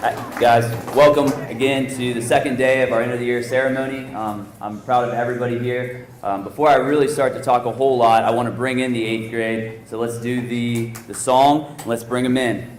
Guys, welcome again to the second day of our end of the year ceremony. I'm proud of everybody here. Before I really start to talk a whole lot, I want to bring in the 8th grade. So let's do the song. Let's bring them in.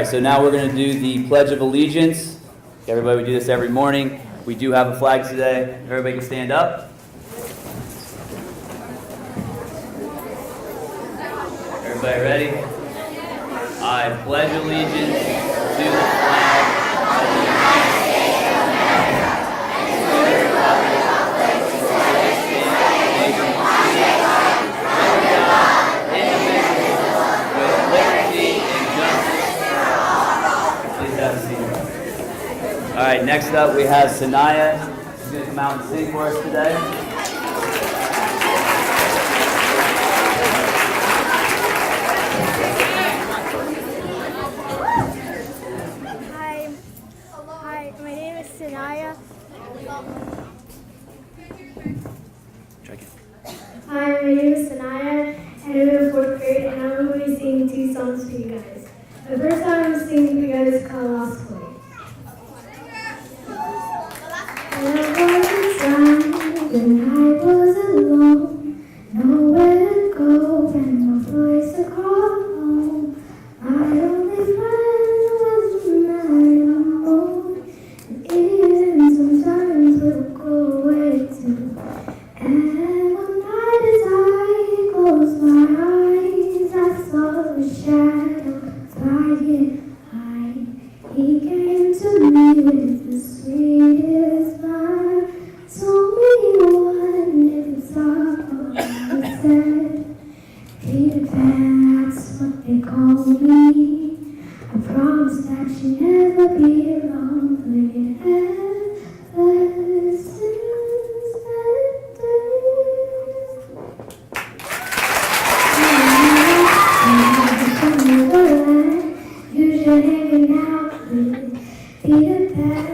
So now we're going to do the Pledge of Allegiance. Everybody, we do this every morning. We do have a flag today. Everybody can stand up. Everybody ready? I pledge allegiance to the flag of the United States of America and to the republic for which it stands, one nation, under God, indivisible, with liberty and justice. Please have a seat. All right, next up we have Sanaya. She's going to come out and sing for us today. Hi, my name is Sanaya. Hi, my name is Sanaya, and I'm in 4th grade, and I'm going to be singing 2 songs for you guys. The first song I'm singing for you guys is called Lost Place. There was a time when I was alone, nowhere to go and no place to call home. My only friend was the night alone, and even sometimes we'll go away too. And one night as I closed my eyes, I saw the shadow flying high. He came to me with the sweetest smile, told me one never saw I said, Peter Pan, that's what they call me. I promise that you'll never be alone, but ever since that day. Usually hanging out with Peter Pan,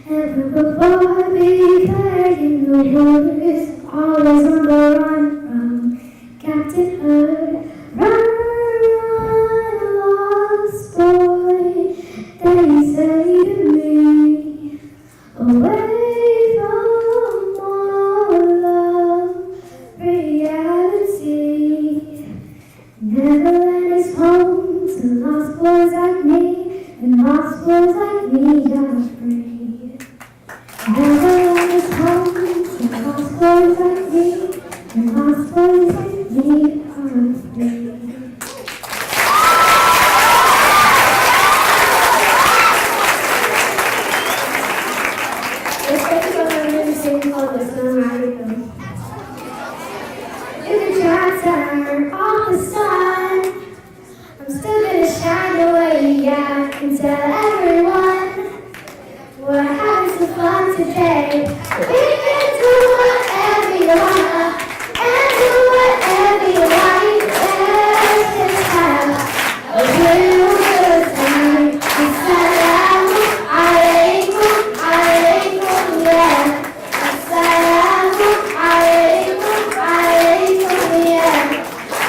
ever before we playing the woods, always on the run from Captain Hood. Run, lost boy, they say to me, away from all love, reality. Neverland is home to lost boys like me, and lost boys like me are free. Neverland is home to lost boys like me, and lost boys like me are free. This next song I'm going to sing called The Sun Rises. You can try to turn off the sun, I'm still gonna shine the way I can tell everyone we're having some fun today. We can do whatever you want and do whatever you like. Let's just have a real good time. Assalamu alaikum, alaikum, yeah. Assalamu alaikum, alaikum, yeah.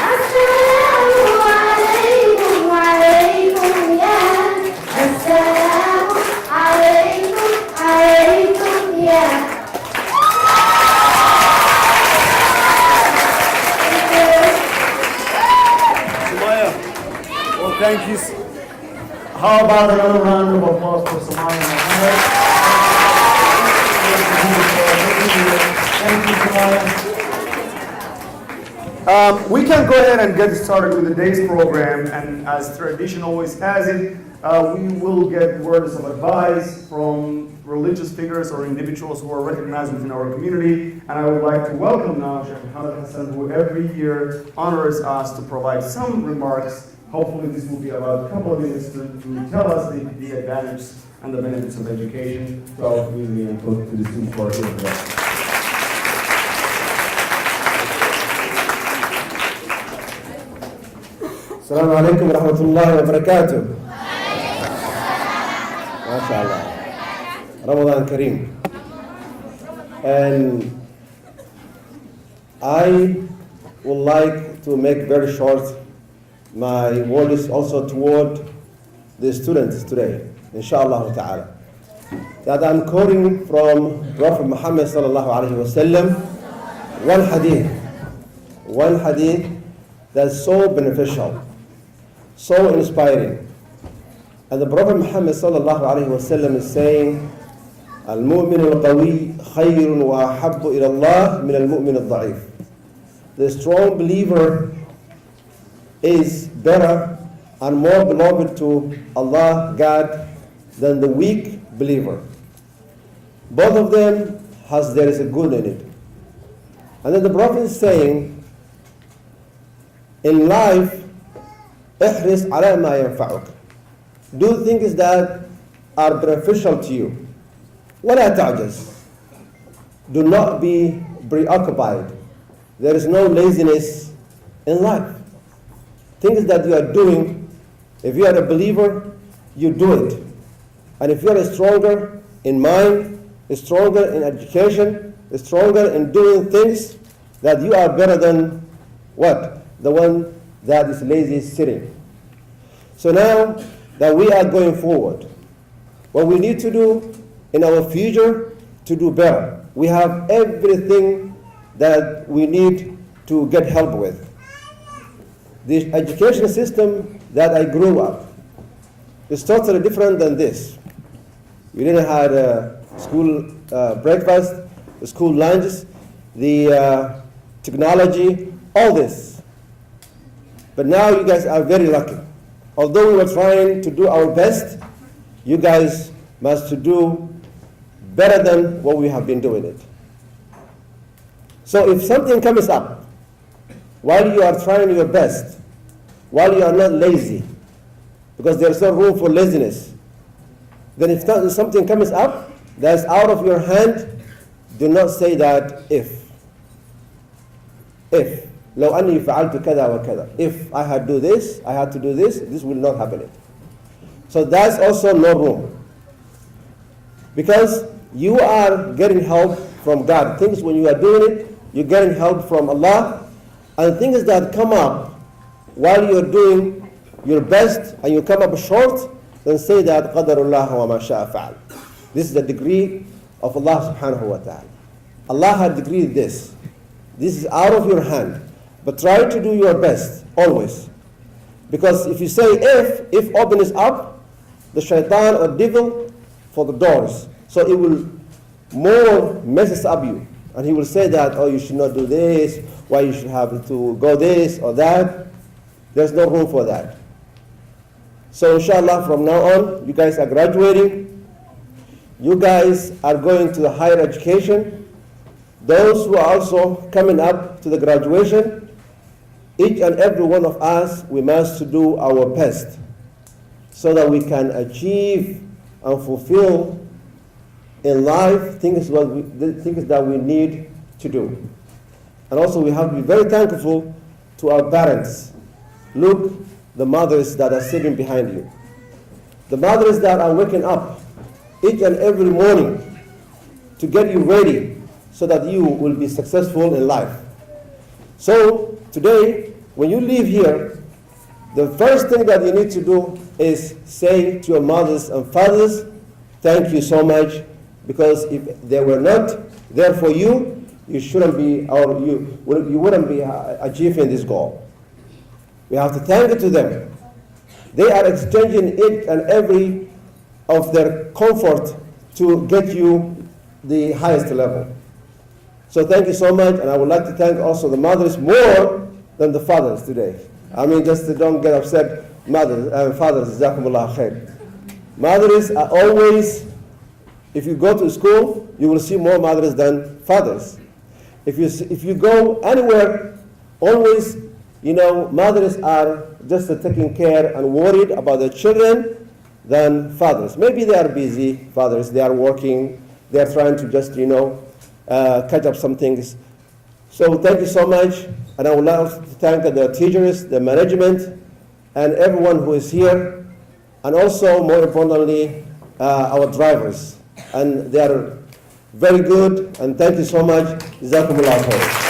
Assalamu alaikum, alaikum, yeah. Assalamu alaikum, How about another round of applause for Somali and Mohammed? Thank you, Somali. We can go ahead and get started with the day's program, and as tradition always has it, we will get words of advice from religious figures or individuals who are recognized within our community. And I would like to welcome now Sheikh Muhammad Hassan, who every year honors us to provide some remarks. Hopefully this will be about a couple of minutes to tell us the advantages and the benefits of education to our community and to the students who are here today. السلام عليكم ورحمة الله وبركاته. ما شاء الله. Ramadan Kareem. And I would like to make very short. My word is also toward the students today, inshallah ta'ala. That I'm quoting from Prophet Muhammad sallallahu alayhi wa sallam, one hadith that's so beneficial, so inspiring. And the Prophet Muhammad sallallahu alayhi wa sallam is saying, Al-mu'min al-qawi khayrun wa ahabbu ila Allah min al-mu'min al-da'if. The strong believer is better and more beloved to Allah, God, than the weak believer. Both of them there is a good in it. And then the Prophet is saying, in life, احرص على ما ينفعك. Do things that are beneficial to you. ولا تعجز. Do not be preoccupied. There is no laziness in life. Things that you are doing, if you are a believer, you do it. And if you are stronger in mind, stronger in education, stronger in doing things, that you are better than what? The one that is lazy sitting. So now that we are going forward, what we need to do in our future to do better. We have everything that we need to get help with. The education system that I grew up is totally different than this. We didn't have school breakfast, school lunches, the technology, all this. But now you guys are very lucky. Although we were trying to do our best, you guys must do better than what we have been doing it. So if something comes up, while you are trying your best, while you are not lazy, because there's no room for laziness, then if something comes up that's out of your hand, do not say that if. لو أني فعلت كذا وكذا. If I had to do this, this will not happen. So that's also no room. Because you are getting help from God. Things when you are doing it, you're getting help from Allah. And things that come up while you're doing your best and you come up short, then say that قدر الله وما شاء فعل. This is the decree of Allah subhanahu wa ta'ala. Allah had decreed this. This is out of your hand. But try to do your best, always. Because if you say if opens up, the shaitan or devil for the doors. So it will more messes up you. And he will say that, oh, you should not do this, why you should have to go this or that. There's no room for that. So inshallah, from now on, you guys are graduating. You guys are going to the higher education. Those who are also coming up to the graduation, each and every one of us, we must do our best so that we can achieve and fulfill in life things that we need to do. And also we have to be very thankful to our parents. Look, the mothers that are sitting behind you. The mothers that are waking up each and every morning to get you ready so that you will be successful in life. So today, when you leave here, the first thing that you need to do is say to your mothers and fathers, thank you so much, because if they were not there for you, you shouldn't be, or you wouldn't be achieving this goal. We have to thank it to them. They are exchanging each and every of their comfort to get you the highest level. So thank you so much, and I would like to thank also the mothers more than the fathers today. I mean, just don't get upset, mothers and fathers, jazakumullah khair. Mothers are always, if you go to school, you will see more mothers than fathers. If you go anywhere, always, mothers are just taking care and worried about their children than fathers. Maybe they are busy, fathers, they are working, they are trying to just, catch up some things. So thank you so much, and I would like to thank the teachers, the management, and everyone who is here, and also, more importantly, our drivers. And they are very good, and thank you so much. Jazakumullah khair.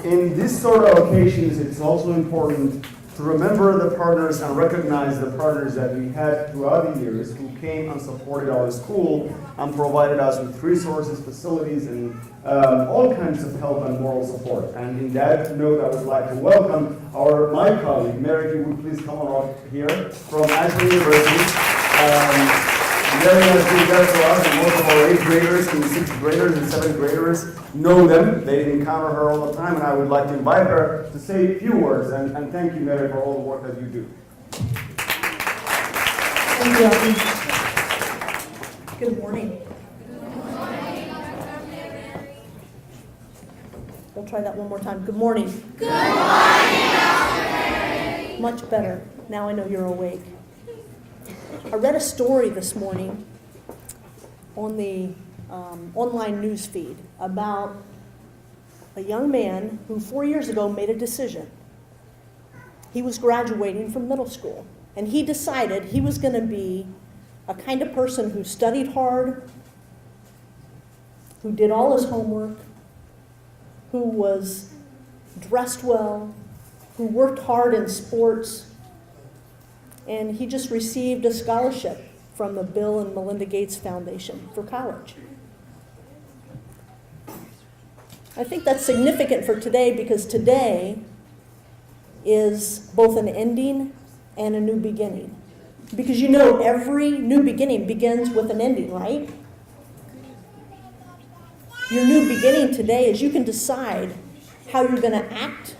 In this sort of occasions, it's also important to remember the partners and recognize the partners that we had throughout the years who came and supported our school and provided us with resources, facilities, and all kinds of help and moral support. And in that note, I would like to welcome my colleague, Mary, if you would please come on up here from Ashland University. Mary has been there for us, and most of our 8th graders and 6th graders and 7th graders know them. They encounter her all the time, and I would like to invite her to say a few words. And thank you, Mary, for all the work that you do. Thank you, Abdul. Good morning. We'll try that one more time. Good morning. Good morning, Dr. Much better. Now I know you're awake. I read a story this morning on the online news feed about a young man who 4 years ago made a decision. He was graduating from middle school, and he decided he was going to be a kind of person who studied hard, who did all his homework, who was dressed well, who worked hard in sports, and he just received a scholarship from the Bill and Melinda Gates Foundation for college. I think that's significant for today because today is both an ending and a new beginning. Because every new beginning begins with an ending, right? Your new beginning today is you can decide how you're going to act,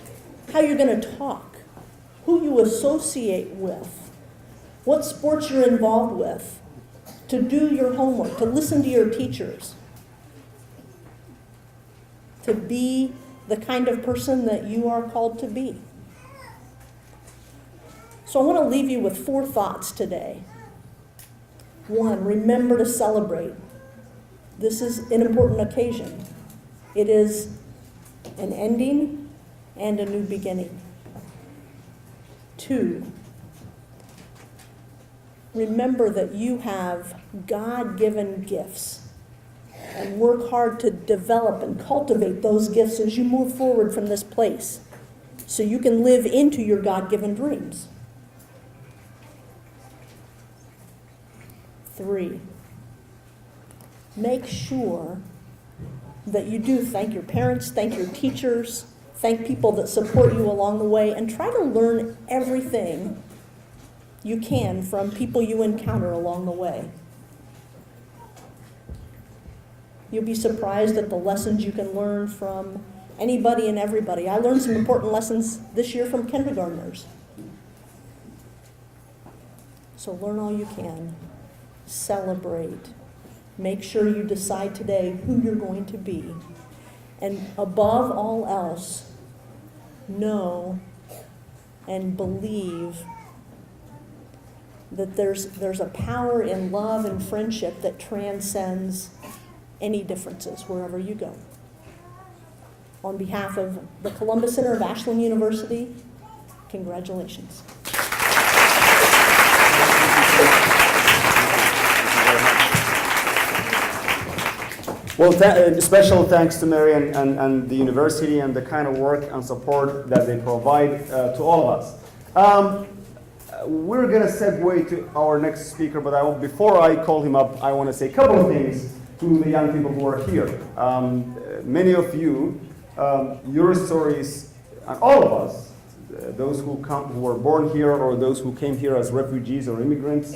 how you're going to talk, who you associate with, what sports you're involved with, to do your homework, to listen to your teachers, to be the kind of person that you are called to be. So I want to leave you with 4 thoughts today. 1, remember to celebrate. This is an important occasion. It is an ending and a new beginning. 2, remember that you have God-given gifts and work hard to develop and cultivate those gifts as you move forward from this place so you can live into your God-given dreams. 3, make sure that you do thank your parents, thank your teachers, thank people that support you along the way, and try to learn everything you can from people you encounter along the way. You'll be surprised at the lessons you can learn from anybody and everybody. I learned some important lessons this year from kindergartners. So learn all you can. Celebrate. Make sure you decide today who you're going to be. And above all else, know and believe that there's a power in love and friendship that transcends any differences wherever you go. On behalf of the Columbus Center of Ashland University, congratulations. Well, special thanks to Mary and the university and the kind of work and support that they provide to all of us. We're going to segue to our next speaker, but before I call him up, I want to say a couple of things to the young people who are here. many of you, your stories, and all of us, those who were born here or those who came here as refugees or immigrants,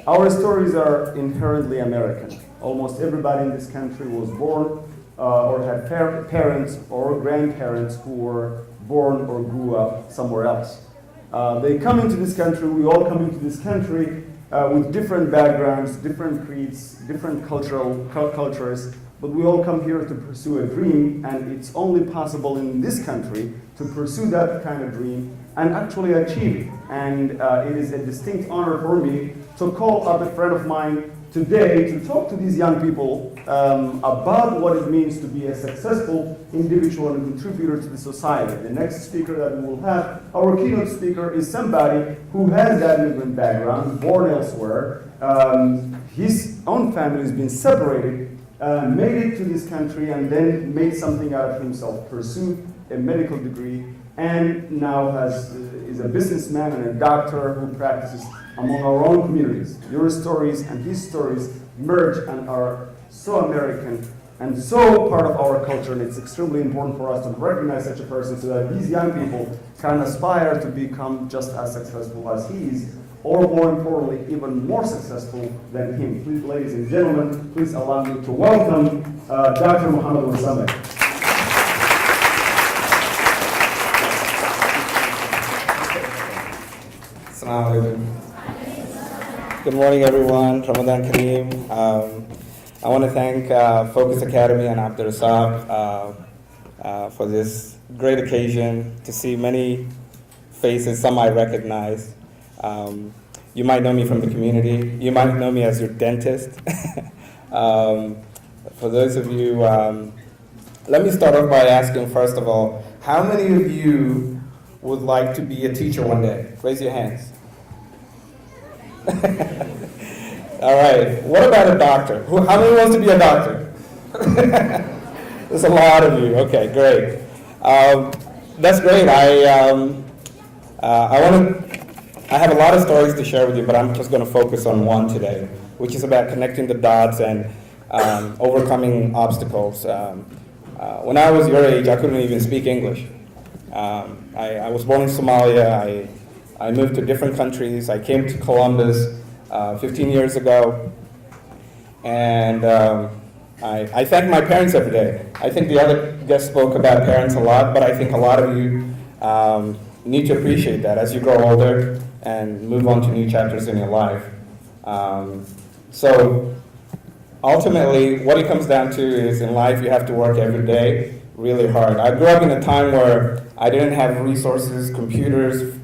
our stories are inherently American. Almost everybody in this country was born or had parents or grandparents who were born or grew up somewhere else. They come into this country, we all come into this country with different backgrounds, different creeds, different cultures, but we all come here to pursue a dream, and it's only possible in this country to pursue that kind of dream and actually achieve it. And it is a distinct honor for me to call up a friend of mine today to talk to these young people about what it means to be a successful individual and contributor to the society. The next speaker that we will have, our keynote speaker, is somebody who has that immigrant background, born elsewhere. His own family has been separated, made it to this country, and then made something out of himself, pursued a medical degree, and now is a businessman and a doctor who practices among our own communities. Your stories and his stories merge and are so American and so part of our culture, and it's extremely important for us to recognize such a person so that these young people can aspire to become just as successful as he is, or more importantly, even more successful than him. Please, ladies and gentlemen, please allow me to welcome Dr. Muhammad Wasame. Assalamu alaikum. Good morning, everyone. Ramadan Kareem. I want to thank Focus Academy and Abdul for this great occasion to see many faces, some I recognize. You might know me from the community. You might know me as your dentist. For those of you, let me start off by asking, first of all, how many of you would like to be a teacher one day? Raise your hands. All right. What about a doctor? How many wants to be a doctor? There's a lot of you. Okay, great. That's great. I have a lot of stories to share with you, but I'm just going to focus on one today, which is about connecting the dots and overcoming obstacles. When I was your age, I couldn't even speak English. I was born in Somalia. I moved to different countries. I came to Columbus 15 years ago, and I thank my parents every day. I think the other guest spoke about parents a lot, but I think a lot of you need to appreciate that as you grow older and move on to new chapters in your life. So ultimately, what it comes down to is in life you have to work every day really hard. I grew up in a time where I didn't have resources, computers,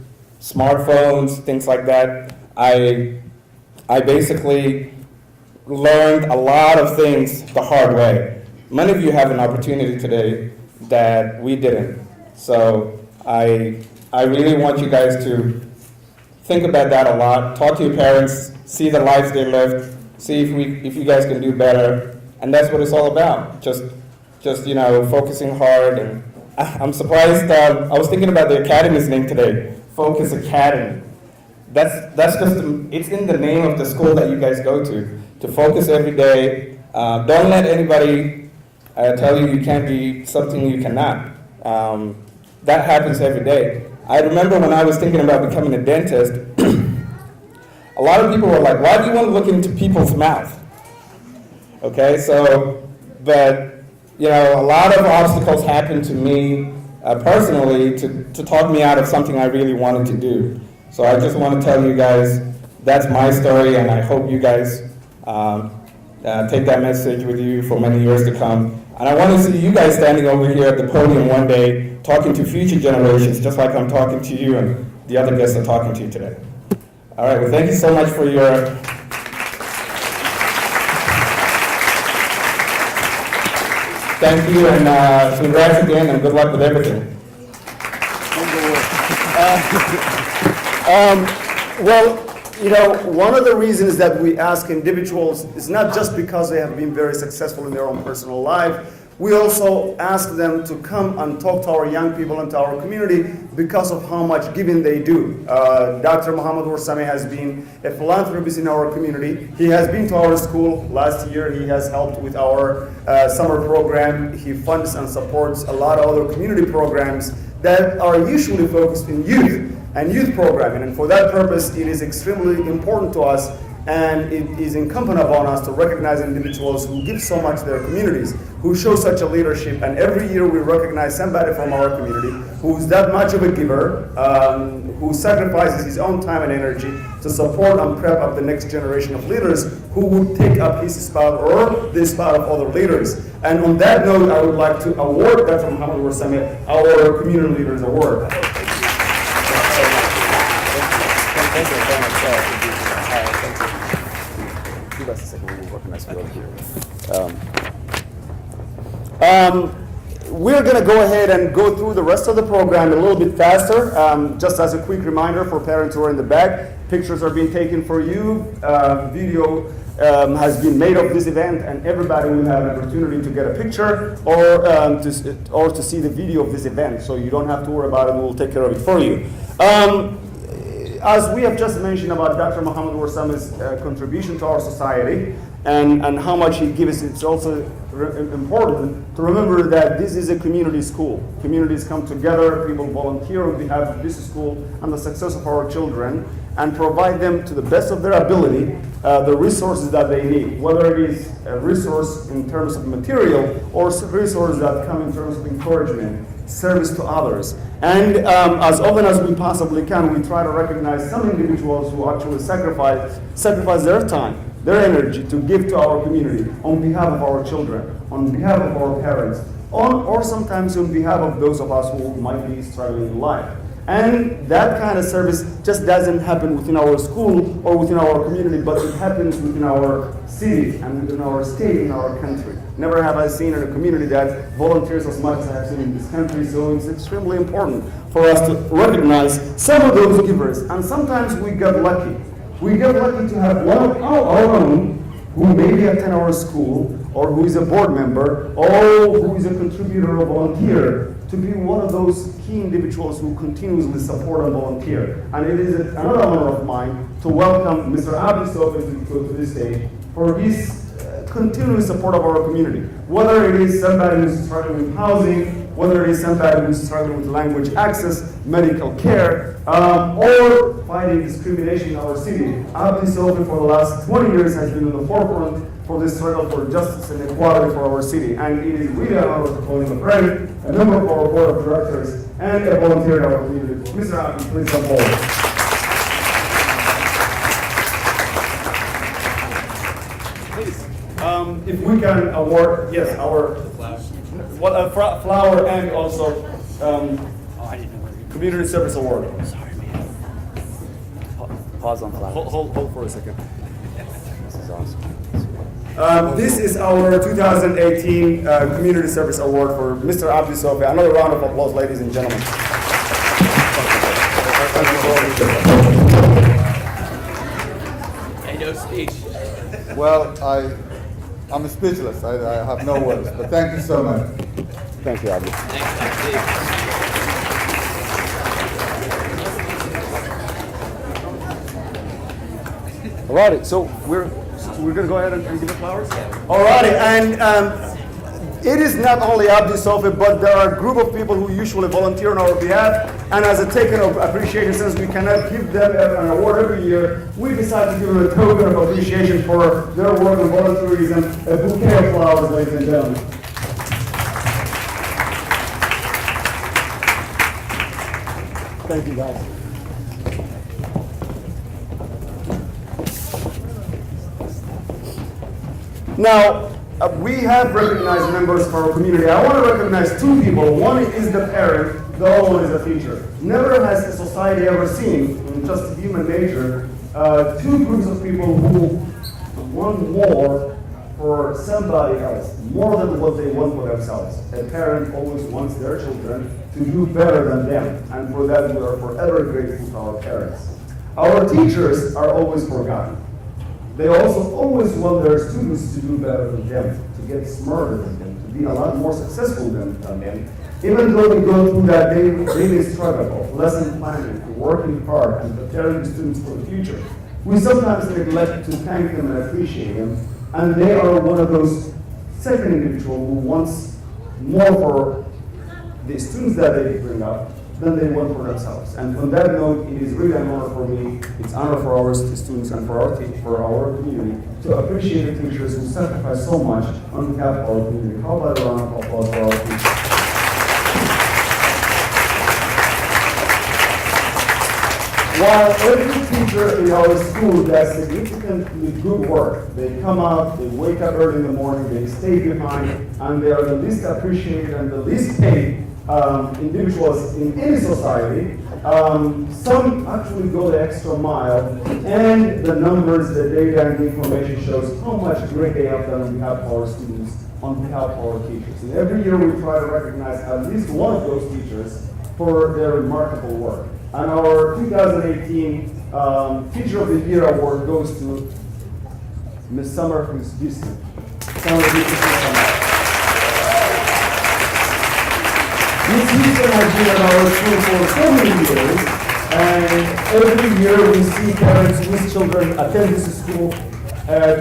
smartphones, things like that. I basically learned a lot of things the hard way. Many of you have an opportunity today that we didn't. So I really want you guys to think about that a lot. Talk to your parents, see the lives they lived, see if you guys can do better. And that's what it's all about. Just focusing hard. And I'm surprised. I was thinking about the academy's name today, Focus Academy. That's just it's in the name of the school that you guys go to focus every day. Don't let anybody tell you you can't be something you cannot. That happens every day. I remember when I was thinking about becoming a dentist, a lot of people were like, why do you want to look into people's mouth? Okay, but a lot of obstacles happened to me personally to talk me out of something I really wanted to do. So I just want to tell you guys, that's my story, and I hope you guys take that message with you for many years to come. And I want to see you guys standing over here at the podium one day, talking to future generations, just like I'm talking to you and the other guests are talking to you today. All right, well, thank you so much for your... Thank you, and congrats again, and good luck with everything. One of the reasons that we ask individuals is not just because they have been very successful in their own personal life, We also ask them to come and talk to our young people and to our community because of how much giving they do. Dr. Muhammad Warsame has been a philanthropist in our community. He has been to our school. Last year he has helped with our summer program. He funds and supports a lot of other community programs that are usually focused in youth and youth programming. And for that purpose, it is extremely important to us, and it is incumbent upon us to recognize individuals who give so much to their communities, who show such a leadership. And every year we recognize somebody from our community who is that much of a giver, who sacrifices his own time and energy to support and prep up the next generation of leaders who would take up his spot or the spot of other leaders. And on that note, I would like to award Dr. Muhammad Warsame our Community Leaders Award. Thank you very much. Give us a second, we'll recognize you over here. We're going to go ahead and go through the rest of the program a little bit faster. Just as a quick reminder for parents who are in the back, pictures are being taken for you. Video has been made of this event, and everybody will have an opportunity to get a picture or to see the video of this event. So you don't have to worry about it. We'll take care of it for you. As we have just mentioned about Dr. Muhammad Warsame's contribution to our society and how much he gives, it's also important to remember that this is a community school. Communities come together, people volunteer on behalf of this school and the success of our children, and provide them to the best of their ability the resources that they need, whether it is a resource in terms of material or resources that come in terms of encouragement, service to others. And as often as we possibly can, we try to recognize some individuals who actually sacrifice their time, their energy to give to our community on behalf of our children, on behalf of our parents, or sometimes on behalf of those of us who might be struggling in life. And that kind of service just doesn't happen within our school or within our community, but it happens within our city and within our state and our country. Never have I seen in a community that volunteers as much as I have seen in this country, so it's extremely important for us to recognize some of those givers. And sometimes we get lucky. We get lucky to have one of our own who maybe attend our school, or who is a board member, or who is a contributor or volunteer, to be one of those key individuals who continuously support and volunteer. And it is another honor of mine to welcome Mr. Abdul to this stage for his continuous support of our community. Whether it is somebody who's struggling with housing, whether it is somebody who's struggling with language access, medical care, or fighting discrimination in our city. Abdul for the last 20 years has been in the forefront for this struggle for justice and equality for our city. And it is really an honor to call him a friend, a member of our board of directors, and a volunteer in our community. Mr. Abdul, please come forward. If we can award, yes, our flower and also community service award. Sorry, man. Pause on flowers. Hold for a second. This is awesome. This is our 2018 Community Service Award for Mr. Abdul Sofi. Another round of applause, ladies and gentlemen. Hey, no speech. Well, I'm speechless. I have no words, but thank you so much. Thank you, Abdul. Thanks, Dr. Alrighty, so we're going to go ahead and give the flowers? Alrighty, and it is not only Abdul Sofi, but there are a group of people who usually volunteer on our behalf, and as a token of appreciation, since we cannot give them an award every year, we decided to give them a token of appreciation for their work and volunteerism, a bouquet of flowers, ladies and gentlemen. Thank you, guys. Now, we have recognized members of our community. I want to recognize two people. One is the parent, the other one is the teacher. Never has the society ever seen, in just human nature, two groups of people who want more for somebody else, more than what they want for themselves. A parent always wants their children to do better than them, and for that we are forever grateful to our parents. Our teachers are always forgotten. They also always want their students to do better than them, to get smarter than them, to be a lot more successful than them. Even though we go through that daily struggle of lesson planning, working hard, and preparing the students for the future, we sometimes neglect to thank them and appreciate them. And they are one of those second individuals who wants more for the students that they bring up than they want for themselves. And on that note, it is really an honor for me, it's an honor for our students and for our community to appreciate the teachers who sacrifice so much on behalf of our community. How about a round of applause for our teachers? While every teacher in our school does significantly good work, they come out, they wake up early in the morning, they stay behind, and they are the least appreciated and the least paid individuals in any society. Some actually go the extra mile, and the numbers, the data, and the information shows how much great they have done on behalf of our students, on behalf of our teachers. And every year we try to recognize at least one of those teachers for their remarkable work. And our 2018 Teacher of the Year Award goes to Ms. Summer from Houston. Ms. Houston has been at our school for so many years, and every year we see parents whose children attend this school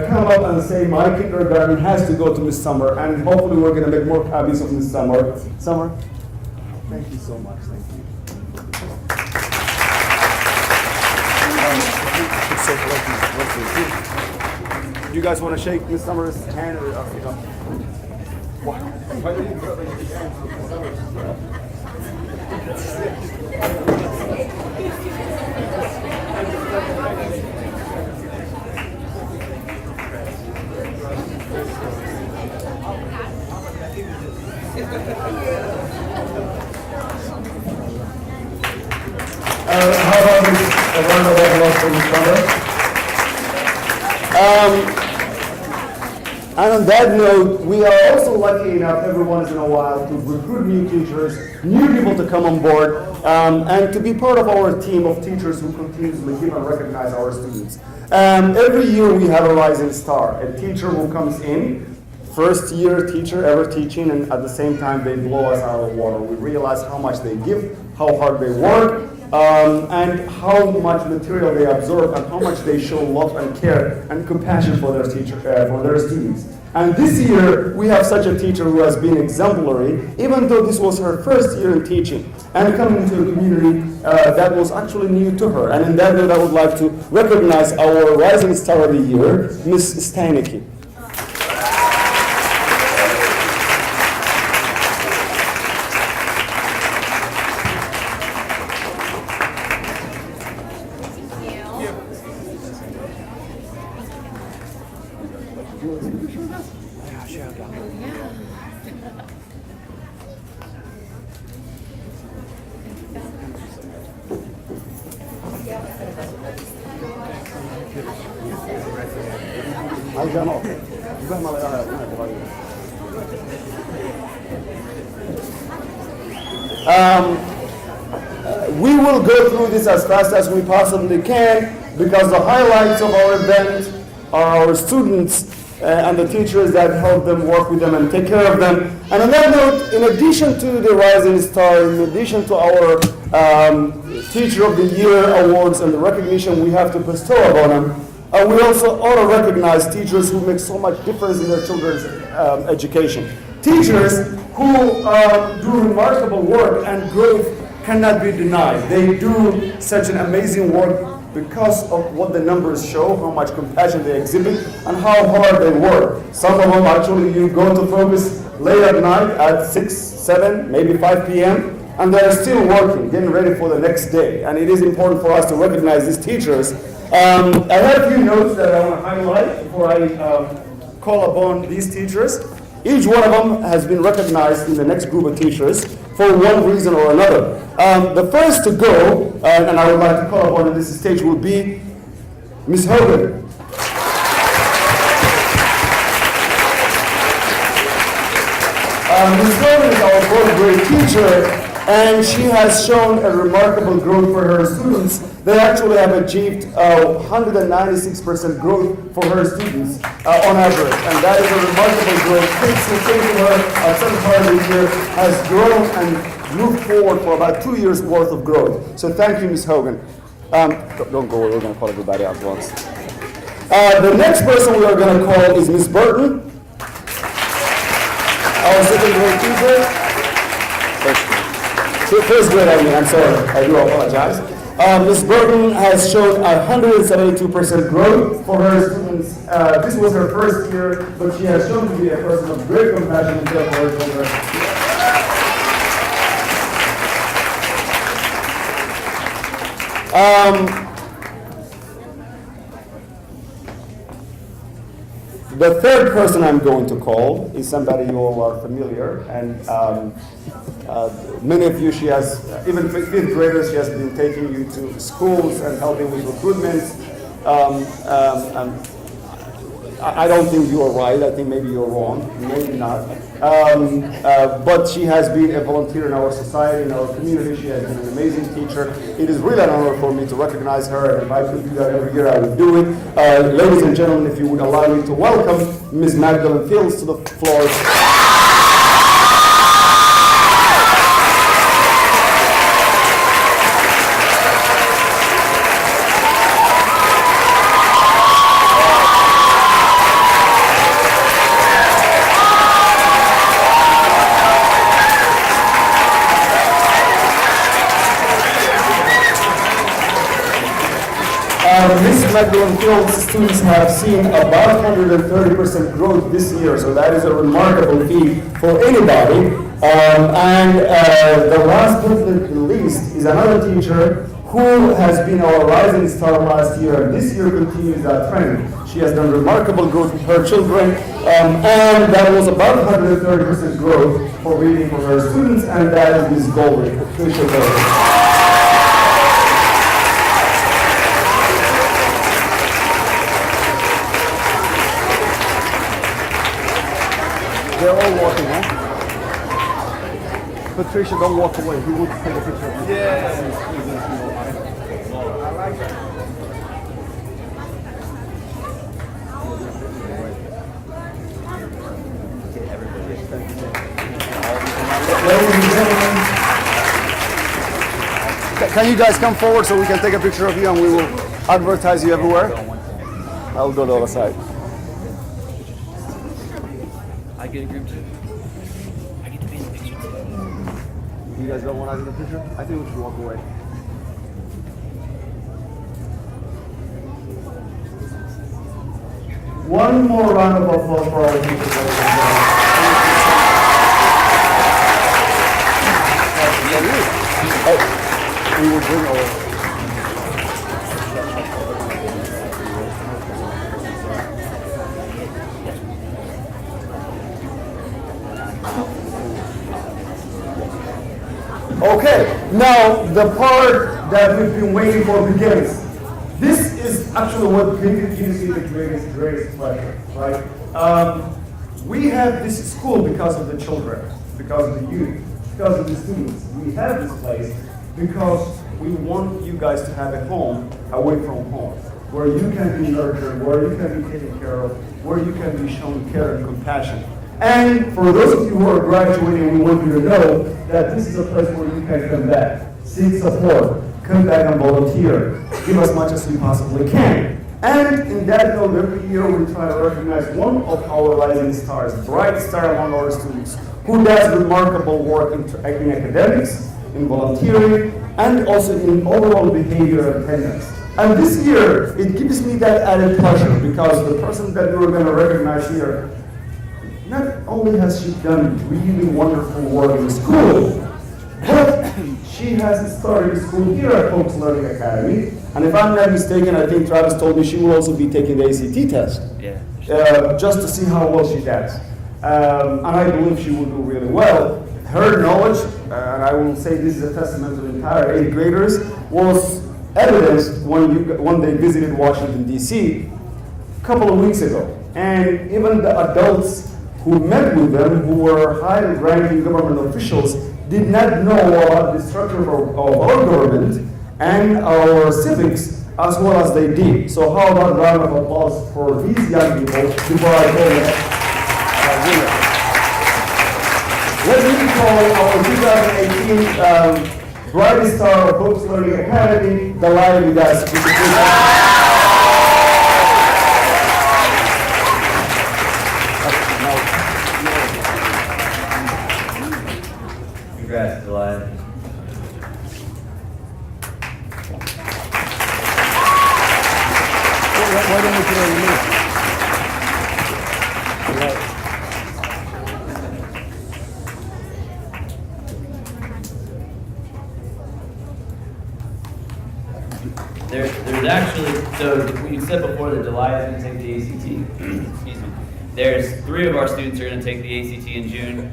come up and say, my kindergarten has to go to Ms. Summer, and hopefully we're going to make more copies of Ms. Summer. Summer, thank you so much. Thank you. You guys want to shake Ms. Summer's hand? Or, Why did you put your hand for Ms. Summer's? How about a round of applause for Ms. Summer? And on that note, we are also lucky enough every once in a while to recruit new teachers, new people to come on board, and to be part of our team of teachers who continuously give and recognize our students. Every year we have a rising star, a teacher who comes in, first year teacher ever teaching, and at the same time they blow us out of the water. We realize how much they give, how hard they work, and how much material they absorb, and how much they show love and care and compassion for their for their students. And this year, we have such a teacher who has been exemplary, even though this was her first year in teaching, and coming into a community that was actually new to her. And in that note, I would like to recognize our Rising Star of the Year, Ms. Steinecke. We will go through this as fast as we possibly can because the highlights of our event are our students and the teachers that help them, work with them, and take care of them. And on that note, in addition to the Rising Star, in addition to our Teacher of the Year awards and the recognition we have to bestow upon them, we also ought to recognize teachers who make so much difference in their children's education. Teachers who do remarkable work and growth cannot be denied. They do such an amazing work because of what the numbers show, how much compassion they exhibit, and how hard they work. Some of them actually you go to focus late at night at 6, 7, maybe 5 p.m., and they're still working, getting ready for the next day. And it is important for us to recognize these teachers. I have a few notes that I want to highlight before I call upon these teachers. Each one of them has been recognized in the next group of teachers for one reason or another. The first to go, and I would like to call upon on this stage, will be Ms. Hogan. Ms. Hogan is our fourth grade teacher, and she has shown a remarkable growth for her students They actually have achieved 196% growth for her students on average, and that is a remarkable growth. Kids who came to her at some part of the year has grown and moved forward for about 2 years worth of growth. So thank you, Ms. Hogan. Don't go, we're going to call everybody at once. The next person we are going to call is Ms. Burton, our second grade teacher. First grade, I'm sorry, I do apologize. Ms. Burton has shown 172% growth for her students. This was her first year, but she has shown to be a person of great compassion and care for her children. The third person I'm going to call is somebody you all are familiar, and many of you, she has, even fifth graders, she has been taking you to schools and helping with recruitment. I don't think you are right. I think maybe you're wrong. Maybe not. But she has been a volunteer in our society, in our community. She has been an amazing teacher. It is really an honor for me to recognize her, and if I could do that every year, I would do it. Ladies and gentlemen, if you would allow me to welcome Ms. Magdalene Fields to the floor. Ms. Magdalene Fields students have seen about 130% growth this year, so that is a remarkable feat for anybody. The last but not least is another teacher who has been our rising star last year, and this year continues that trend. She has done remarkable growth with her children, and that was about 130% growth for reading for her students, and that is Ms. Goldrick, Patricia Goldrick. They're all walking, huh? Patricia, don't walk away. He would take a picture of you. Yeah. I like that. Ladies and gentlemen, can you guys come forward so we can take a picture of you and we will advertise you everywhere? I'll go to the other side. I get a group too. I get to be in the picture too. You guys don't want us in the picture? I think we should walk away. One more round of applause for our teachers. We will bring our... Okay, now the part that we've been waiting for begins. This is actually what gives you the greatest pleasure, right? We have this school because of the children, because of the youth, because of the students. We have this place because we want you guys to have a home away from home, where you can be nurtured, where you can be taken care of, where you can be shown care and compassion. And for those of you who are graduating, we want you to know that this is a place where you can come back, seek support, come back and volunteer, give as much as we possibly can. And in that note, every year we try to recognize one of our rising stars, bright star among our students, who does remarkable work in academics, in volunteering, and also in overall behavior and attendance. And this year, it gives me that added pleasure because the person that we're going to recognize here, not only has she done really wonderful work in school, but she has started school here at Hope's Learning Academy. And if I'm not mistaken, I think Travis told me she will also be taking the ACT test. Yeah. Just to see how well she does. And I believe she will do really well. Her knowledge, and I will say this is a testament to the entire 8th graders, was evidenced when they visited Washington, D.C. a couple of weeks ago. And even the adults who met with them, who were high-ranking government officials, did not know about the structure of our government and our civics as well as they did. So how about a round of applause for these young people before I call them? Let me call our 2018 Brightest Star of Hopes Learning Academy, Dalmar with us. Congrats, Dalmar. Why don't we put it on the There's actually, so you said before that July is going to take the ACT. Excuse me. There's 3 of our students are going to take the ACT in June.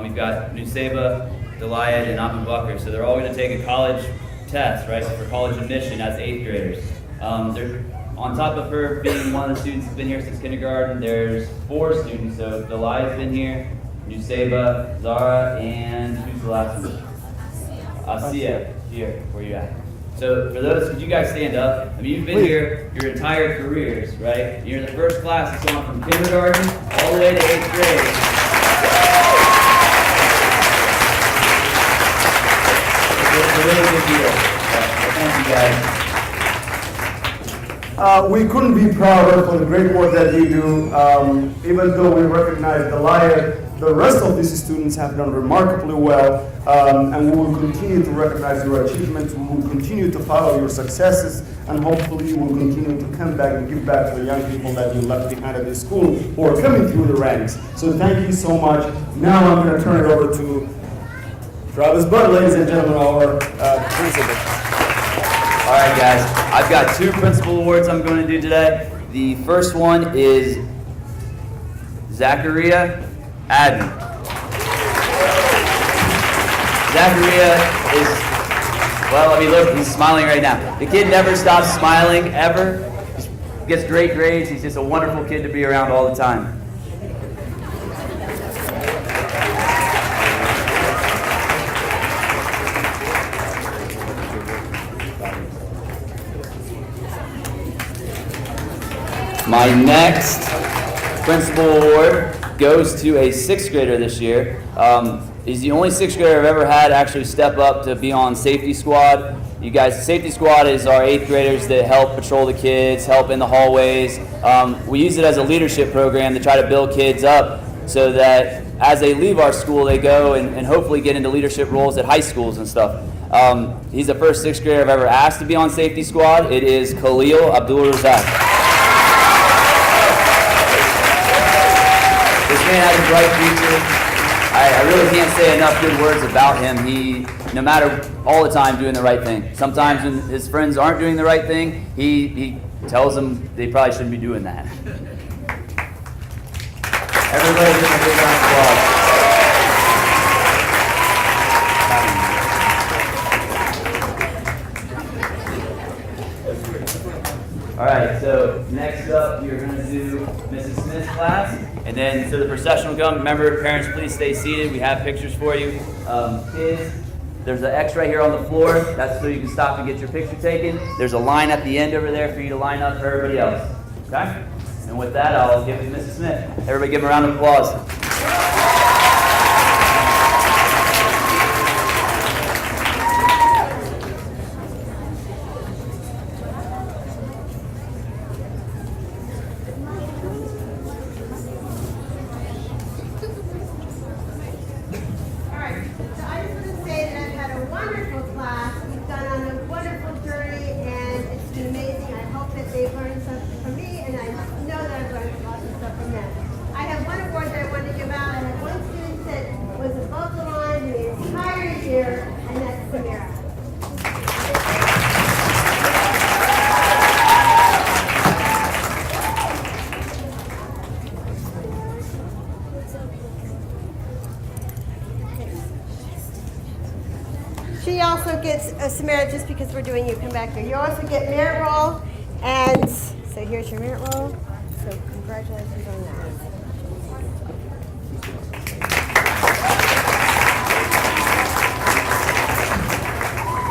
We've got Nuseba, Delayed, and Abu Bakr. So they're all going to take a college test, right, for college admission as 8th graders. On top of her being one of the students who's been here since kindergarten, there's 4 students. So Delayed's been here, Nuseba, Zara, and who's the last one? Asiya, here, where you at? So for those, could you guys stand up? I mean, you've been here your entire careers, right? You're in the first class that's gone from kindergarten all the way to 8th grade. It's a really good deal. Thank you guys. We couldn't be prouder for the great work that you do. Even though we recognize the rest of these students have done remarkably well, and we will continue to recognize your achievements. We will continue to follow your successes, and hopefully you will continue to come back and give back to the young people that you left behind at this school who are coming through the ranks. So thank you so much. Now I'm going to turn it over to Travis Budd, ladies and gentlemen, our principal. All right, guys. I've got 2 principal awards I'm going to do today. The first one is Zachary Adam. Zachary is, well, I mean, look, he's smiling right now. The kid never stops smiling, ever. He gets great grades. He's just a wonderful kid to be around all the time. My next principal award goes to a 6th grader this year. He's the only 6th grader I've ever had actually step up to be on safety squad. You guys, safety squad is our 8th graders that help patrol the kids, help in the hallways. We use it as a leadership program to try to build kids up so that as they leave our school, they go and hopefully get into leadership roles at high schools and stuff. He's the first 6th grader I've ever asked to be on safety squad. It is Khalil Abdul Razak. This man has a bright future. I really can't say enough good words about him. He, no matter, all the time doing the right thing. Sometimes when his friends aren't doing the right thing, he tells them they probably shouldn't be doing that. Everybody give him a big round of applause. All right, so next up, you're going to do Mrs. Smith's class. And then, so the procession will come. Remember, parents, please stay seated. We have pictures for you. Kids, there's an X right here on the floor. That's so you can stop and get your picture taken. There's a line at the end over there for you to line up for everybody else. Okay? And with that, I'll give it to Mrs. Smith. Everybody give him a round of applause. She also gets a Samara just because we're doing you. Come back here. You also get merit roll, and so here's your merit roll. So congratulations on that.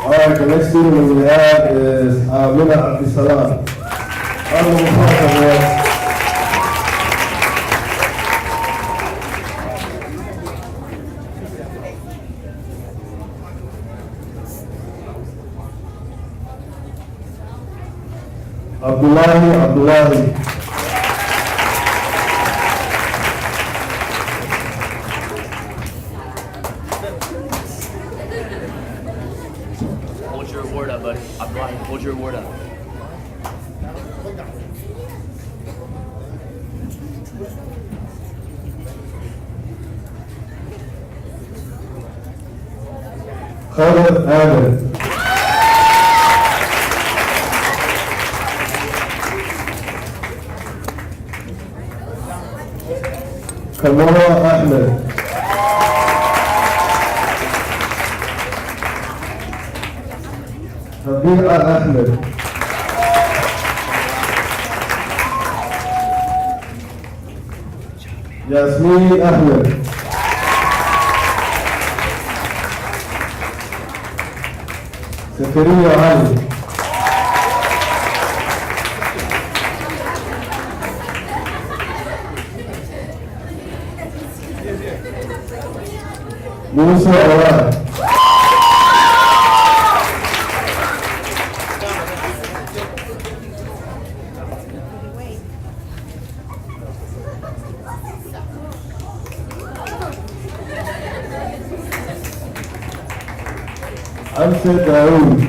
All right, the next student we have is Mina Abdisalam. Abdullahi. Hold your award up, buddy. Abdul, hold your award up. Khalil Adam. Kamala Ahmed. Rabia Ahmed. Yasmin Ahmed. Zachary Adam. Musa Awad. Amjad Daoud.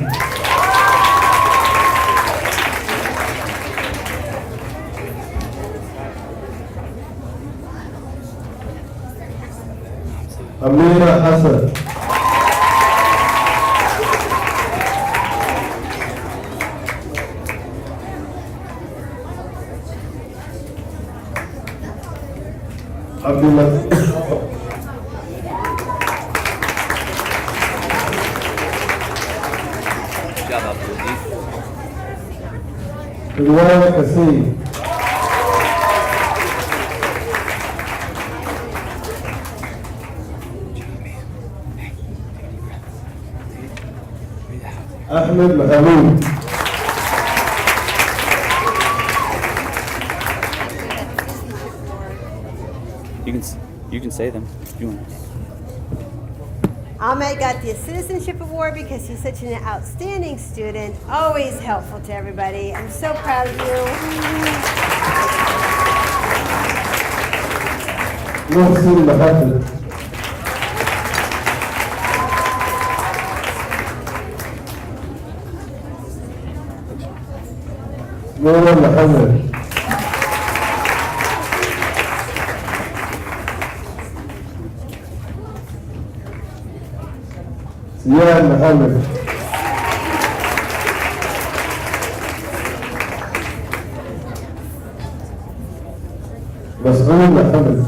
Amira Hassan. Abdul. Good job, Abdul. Riwaya Kassim. Ahmed Mahamoud. You can say them if you want. Ahmed got the Citizenship Award because he's such an outstanding student, always helpful to everybody. I'm so proud of you. Muhsin Mahathir. Nora Muhammad. Ziad Muhammad. Mas'ud Muhammad.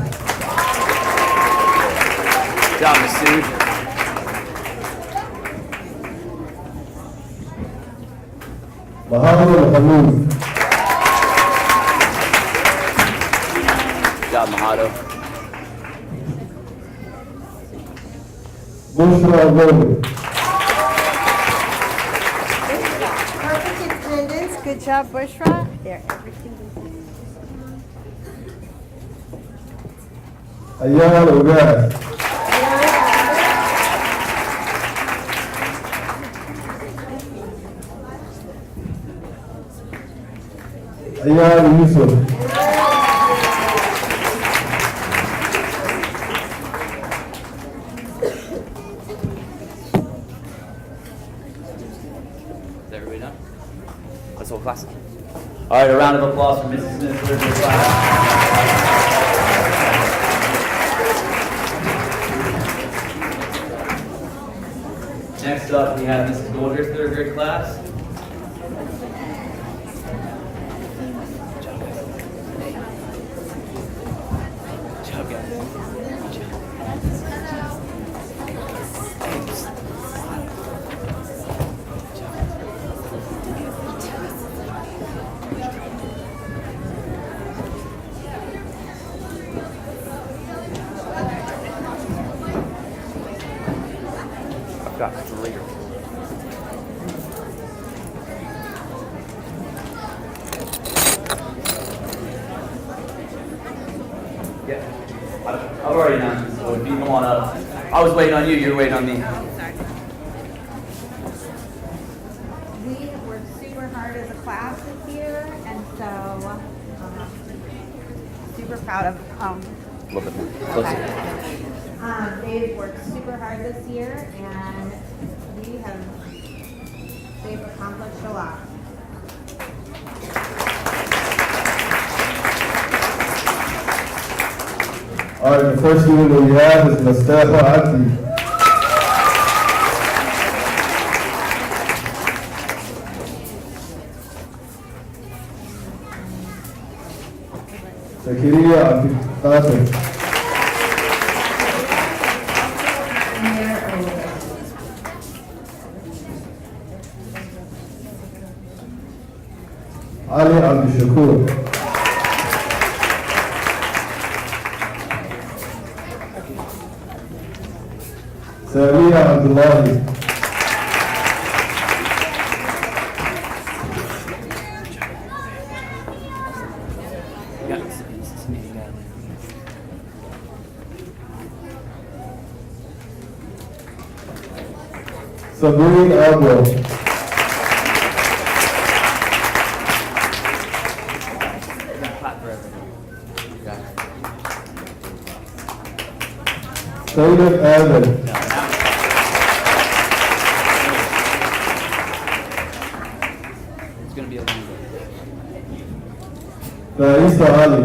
Good job, Masood. Muhammad Hamoud. Good job, Mahado. Bushra Abdul. Perfect attendance. Good job, Bushra. There, everything. Ayala Ugad. Ayala Yusuf. Is everybody done? Let's hold class. All right, a round of applause for Mrs. Smith for her class. Next up, we have Mrs. Golder's third grade class. Good job, guys. I've got later. already announced, so if you come on up. I was waiting on you, you're waiting on me. We have worked super hard as a class this year, and so super proud of A little bit more. Closer. they've worked super hard this year, and they've accomplished a lot. All right, the first student that we have is Mustafa Abdul. Zachary Adam. Ali Abdul Shakur. Samia Abdullahi. Sabrina Abdul. Sayyid Adam. It's gonna be a long day. Raisa Ali.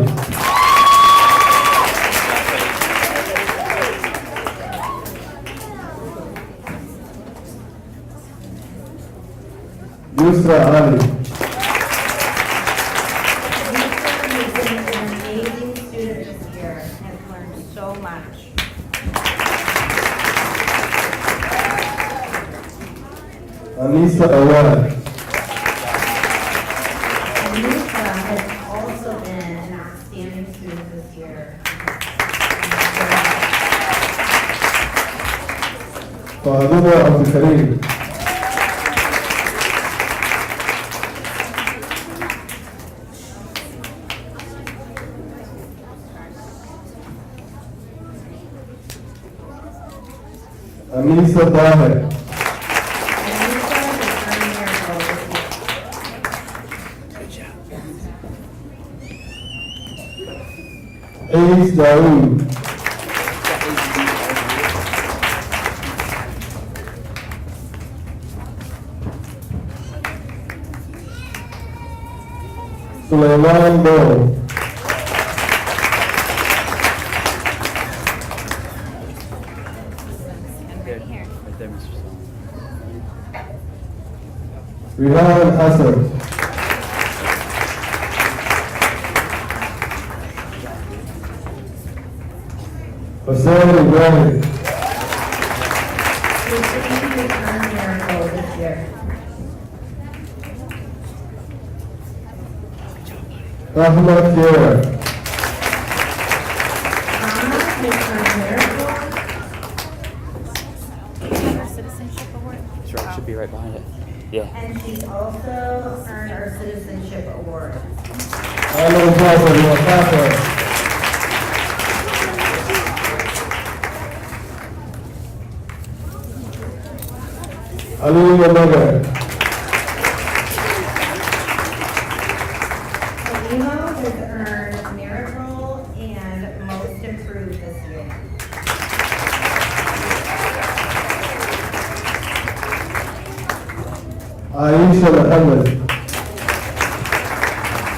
Yusra Ali. You've been an amazing student this year and have learned so much. Anisa Awad. Anissa has also been an outstanding student this year. Faduma Abdul Karim. Anisa Tahir. Ace Daoud. Sulaiman Bol. Good. Right there, Mr. Song. Rihan Hassan. Hussein Ibrahim. Ahmad Kiera. Our citizenship award. Should be right behind it. Yeah. And she's also earned our citizenship award. Alan Jaffer Mustafa. Ali Yamaga. Halimo has earned merit roll and most improved this year. Aisha Muhammad.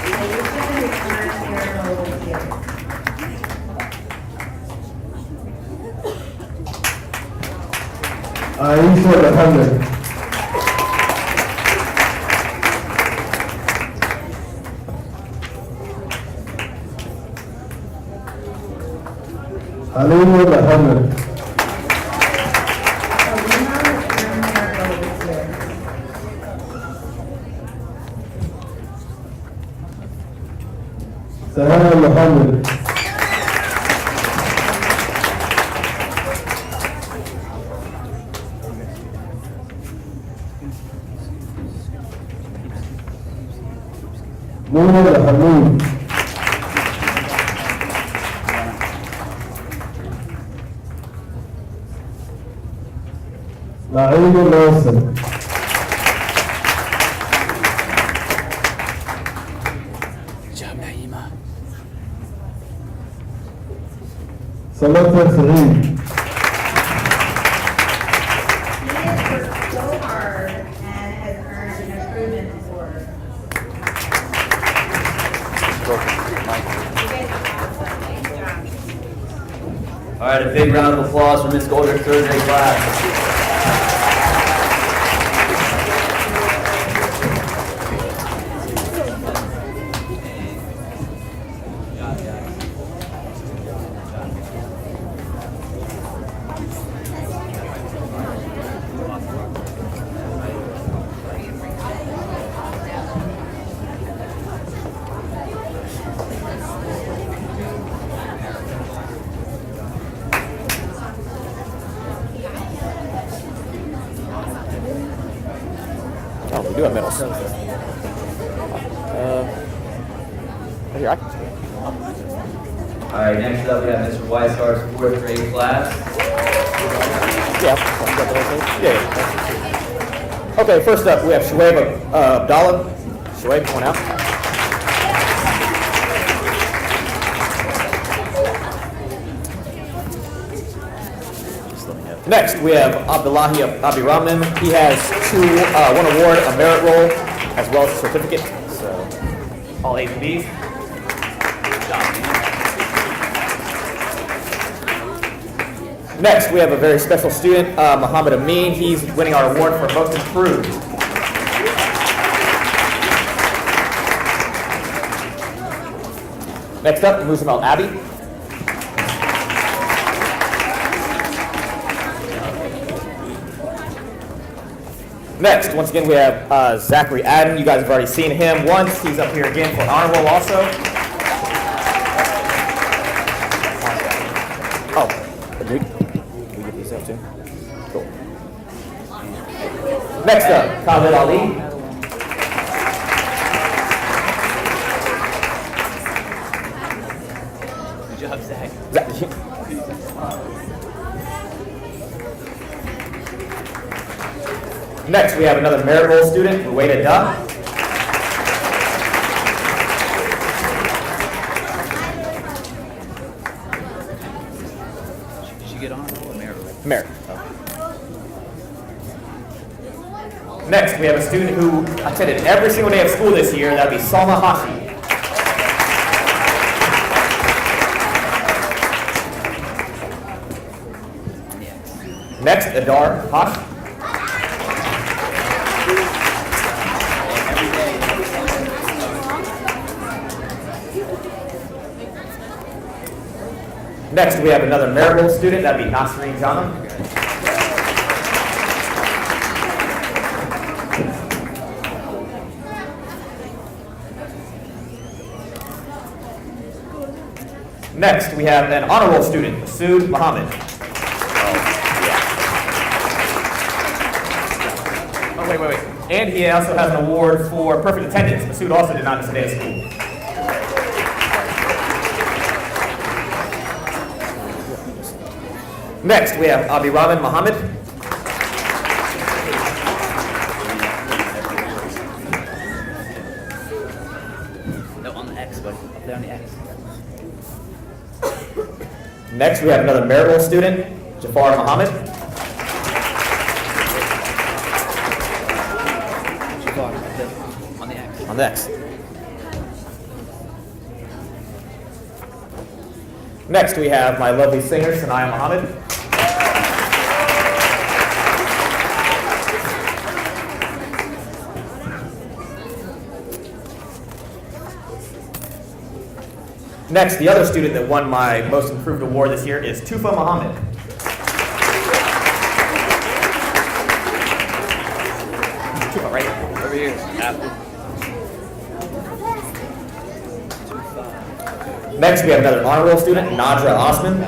Aisha has earned merit roll this year. Aisha Muhammad. Halima Muhammad. Halimo has earned merit roll this year. Sahara Muhammad. Muhammad Hamid. Laerning Nelson. Samantha Saeed. He has worked so hard and has earned an improvement award. All right, a big round of applause for Miss Goldrick's third grade class. Oh, we do have medals. Here, I can see it. All right, next up we have Mr. Weisshart's fourth grade class. Yeah. Okay, first up we have Shoaib Abdullah. Shoaib, come on out. Next, we have Abdullahi Abirahman. He has one award, a merit roll, as well as a certificate. So, all A's and B's. Next, we have a very special student, Muhammad Amin. He's winning our award for most improved. Next up, Muzammel Abi. Next, once again, we have Zachary Adam. You guys have already seen him once. He's up here again for honor roll also. Oh, agreed. We get these up too. Cool. Next up, Khalil Ali. Good job, Zach. Next, we have another merit roll student, Ruwaida Da. Did she get on or merit? Merit. Next, we have a student who attended every single day of school this year. That would be Salma Hashi. Next, Adar Hash. Next, we have another merit roll student. That would be Nasreen Jana. Next, we have an honor roll student, Masood Muhammad. Oh, wait. And he also has an award for perfect attendance. Masood also did not miss a day of school. Next, we have Abirahman Muhammad. No, on the X, buddy. Up there on the X. Next, we have another merit roll student, Jafar Muhammad. On the X. On the X. Next, we have my lovely singer, Sanaya Muhammad. Next, the other student that won my most improved award this year is Tufa Muhammad. Tufa, right here. Over here. After. Next, we have another honor roll student, Nadra Osman.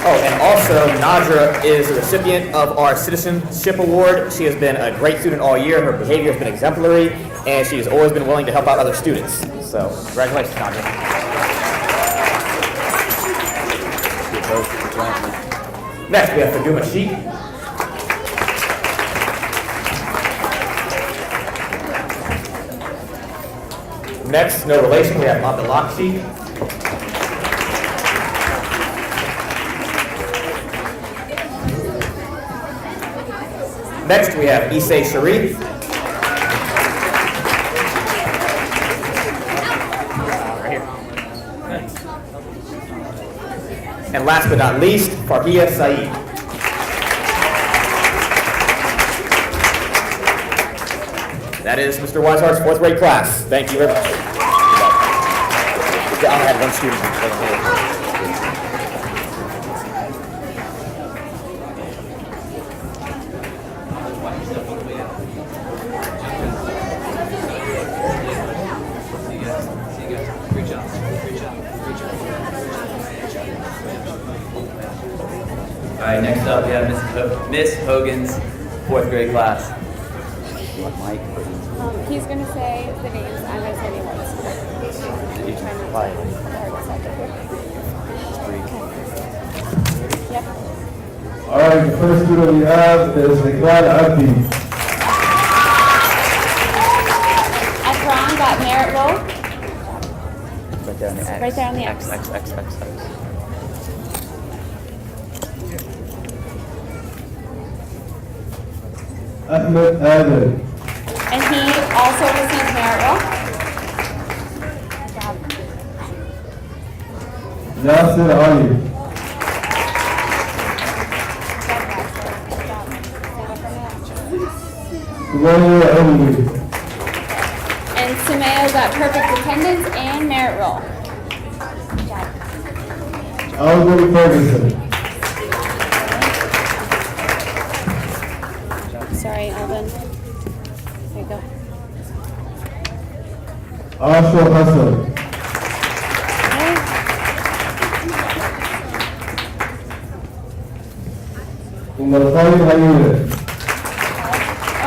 Oh, and also, Nadra is a recipient of our Citizenship Award. She has been a great student all year. Her behavior has been exemplary, and she has always been willing to help out other students. So, congratulations, Nadra. Next, we have Faduma Sheik. Next, no relation, we have Abdul Sheik. Next, we have Issei Sharif. And last but not least, Farhia Saeed. That is Mr. Wisehart's 4th grade class. Thank you very much. I had one student. All right, next up we have Miss Hogan's 4th grade class. He's going to say the names, I'm going to say the awards. Yep. All right, the first student we have is Zachary Adam. Akram got merit roll. Right there on the X. Right there on the X. X. Ahmed Adam. And he also received merit roll. Yasir Ali. Gloria Emily. And Sumayo got perfect attendance and merit roll. Alvin Ferguson. Sorry, Alvin. There you go. Asha Hassan. Umar Khalid Hayure.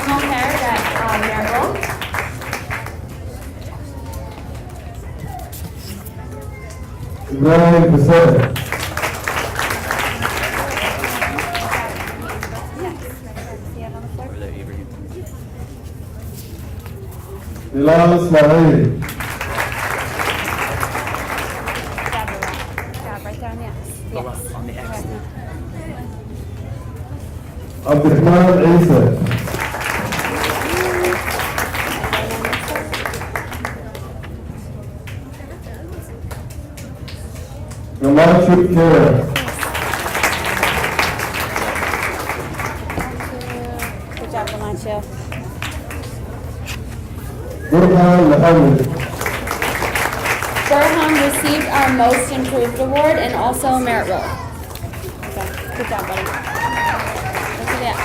Home hair got merit roll. Ibrahim Hussain. Bilal Ismail. Right there on the X. Yes. On the X. Abdurrahman Isa. Ramachuk Kira. Good job, Lamancho. Burhan Muhammad. Burhan received our Most Improved Award and also a merit roll. Okay. Good job, buddy. Look at that.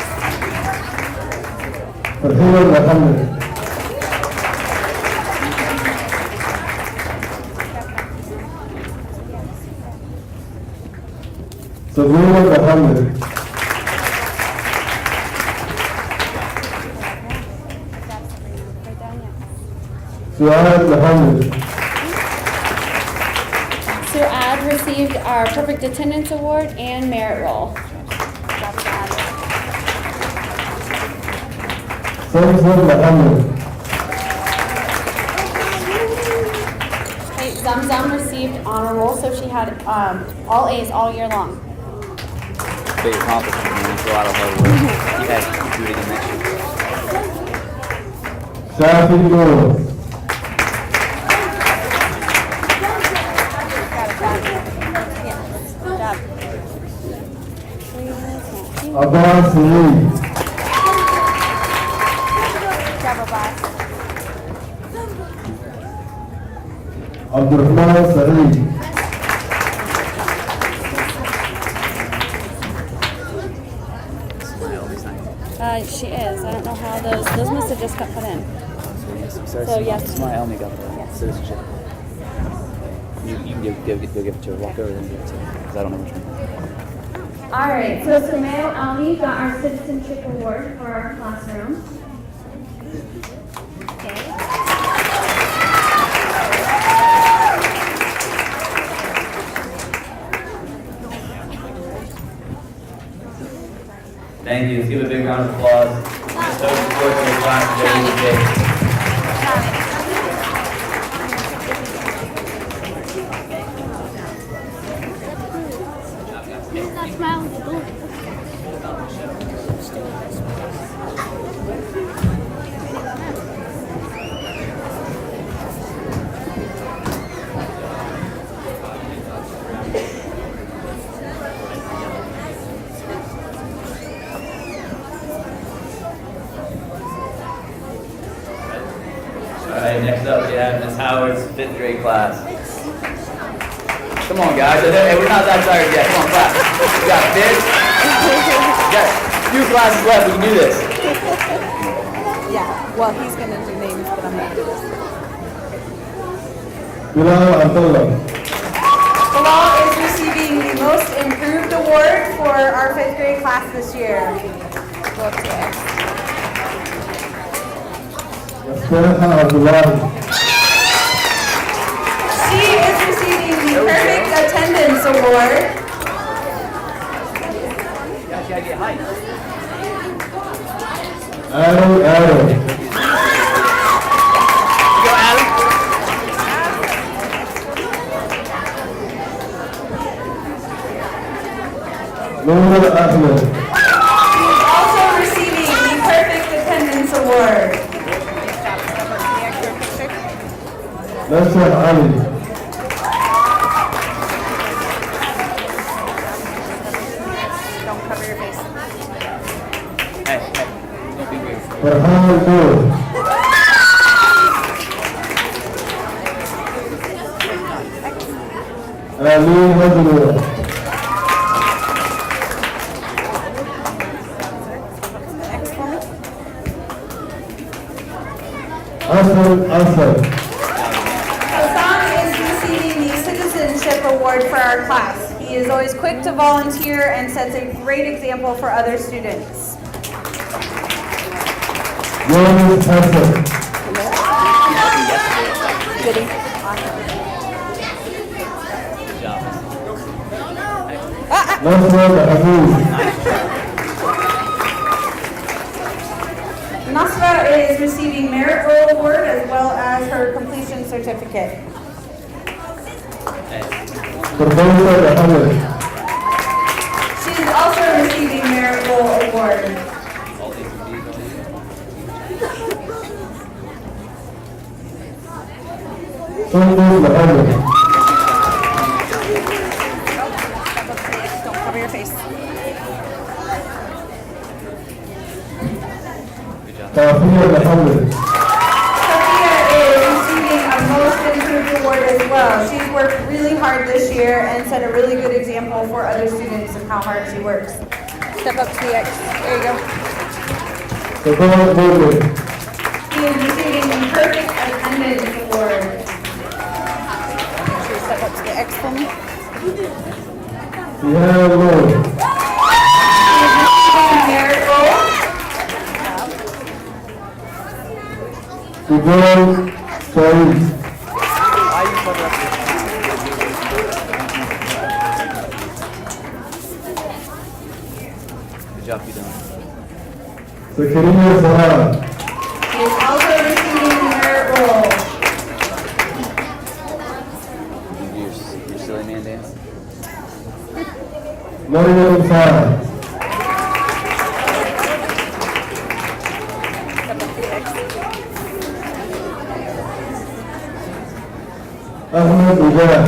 Farhia Muhammad. Sabrina Muhammad. Suad Muhammad. Suad received our Perfect Attendance Award and merit roll. Samson Muhammad. Hey, Zamzam received honor roll, so she had all A's all year long. Big accomplishment, man. It's a lot of hard work. You guys can do it again next year. Shafi Noor. Good job. Abbas Saeed. Good job, Abbas. Abdurrahman Saeed. She is. I don't know how those must have just got put in. So yes. Smile, got the citizenship. You can give it to her. Walk over there and give it to her. Because I don't know which one. All right, so Sumail Almi got our Citizenship Award for our classroom. Thank you. Let's give a big round of applause. So support for the class today. Alright, next up we have Ms. Howard's 5th grade class. Come on guys, hey, we're not that tired yet. Come on, class. We got 5th. We got a few classes left, we can do this. Yeah, well, he's gonna do names, but I'm gonna do this. Bilal Abdullah. Khalil is receiving the Most Improved Award for our 5th grade class this year. Go up to X. She is receiving the Perfect Attendance Award. You guys gotta get hyped. Adam. Go Adam. Noor Ahmed. She is also receiving the Perfect Attendance Award. Nasser Ali. Don't cover your face. Hey, don't be weird. Farhan Noor. Ali Hazmur. Asad. Hassan is receiving the Citizenship Award for our class. He is always quick to volunteer and sets a great example for other students. Yonis Hassan. Goody. Good job. Nasser Abu. Nasra is receiving Merit Roll Award as well as her completion certificate. Farhan Ahmed. She is also receiving Merit Roll Award. All these are deep. Sundus Muhammad. Don't cover your face. Tafir Muhammad. Sophia is receiving a Most Improved Award as well. She's worked really hard this year and set a really good example for other students of how hard she works. Step up to the X. There you go. Sabah Mohammed. He is receiving the Perfect Attendance Award. Should you step up to the X for me? Sihar Noor. He is receiving Merit Roll. Sujal Saeed. Good job, you done. Zachary Adam. He is also receiving the Merit Roll. Your silly man dance. Maryam Khan. Ahmed Ujah.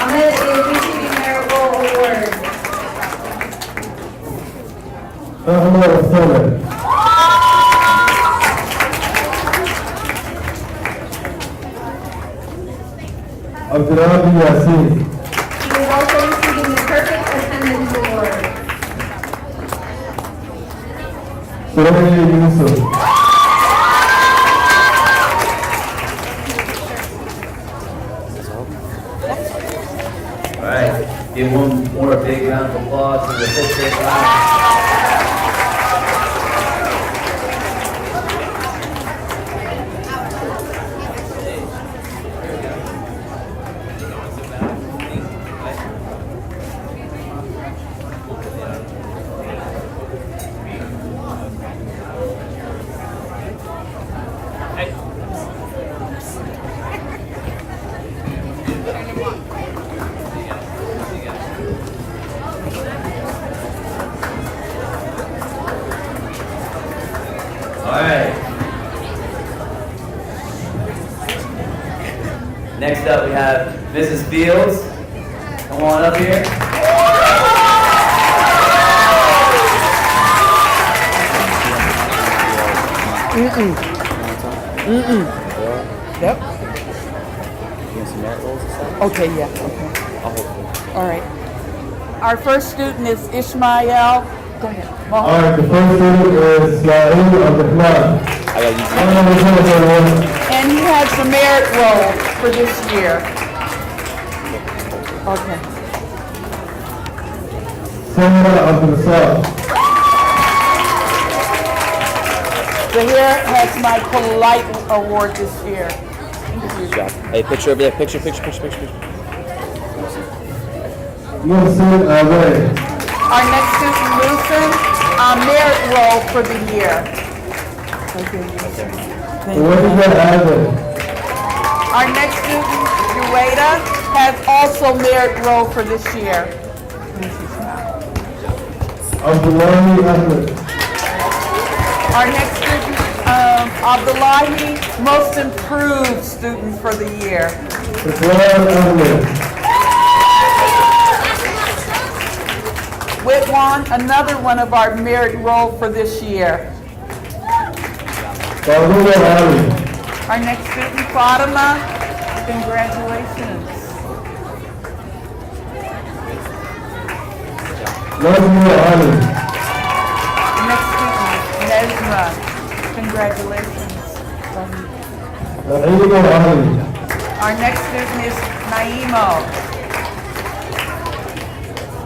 Ahmed is receiving Merit Roll Award. Ahmed Saleh. Abdul Yasin. He is also receiving the Perfect Attendance Award. Cermony Yusuf. All right, give one more big round of applause to the 5th grade class. right. Next up, we have Mrs. Fields. Come on up here. Yep. Okay, yeah, okay. All right. Our first student is Ishmael. Go ahead. All right, the first student is Laerning of the class. And he has the merit roll for this year. Okay. Cermony of the South. Zahir has my polite award this year. Hey, picture over there. Picture. Wilson Away. Our next student, Lucen, merit roll for the year. What is that added? Our next student, Ueda, has also merit roll for this year. Abdul. Our next student, Abdullahi, most improved student for the year. Whitwan, another one of our merit roll for this year. Our next student, Fatima, congratulations. Next student, Nezma, congratulations. Our next student is Naimo,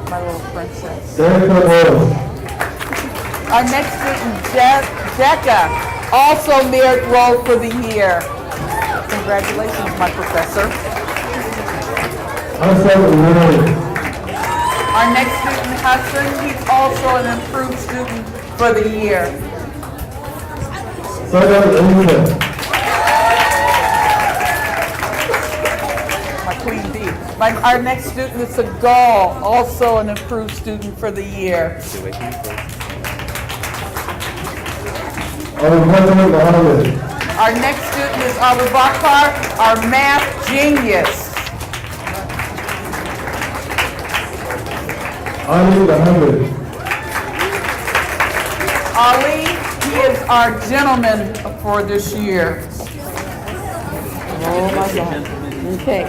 my little princess. Our next student, Jekka, also merit roll for the year. Congratulations, my professor. Our next student, Hassan, he's also an improved student for the year. My queen bee. Our next student is Sagal, also an improved student for the year. Our next student is Abu Bakar, our math genius. Ali, he is our gentleman for this year. Oh my God. Okay.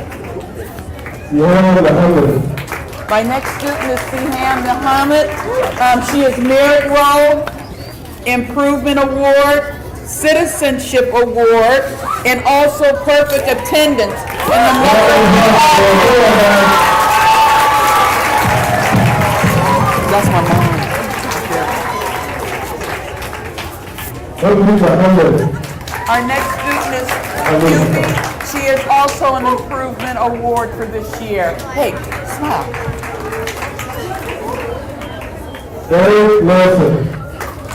My next student is Sihan Muhammad. She is Merit Roll, Improvement Award, Citizenship Award, and also perfect attendance in the month of That's my mom. Our next student is Yuki. She is also an improvement award for this year. Hey, smile.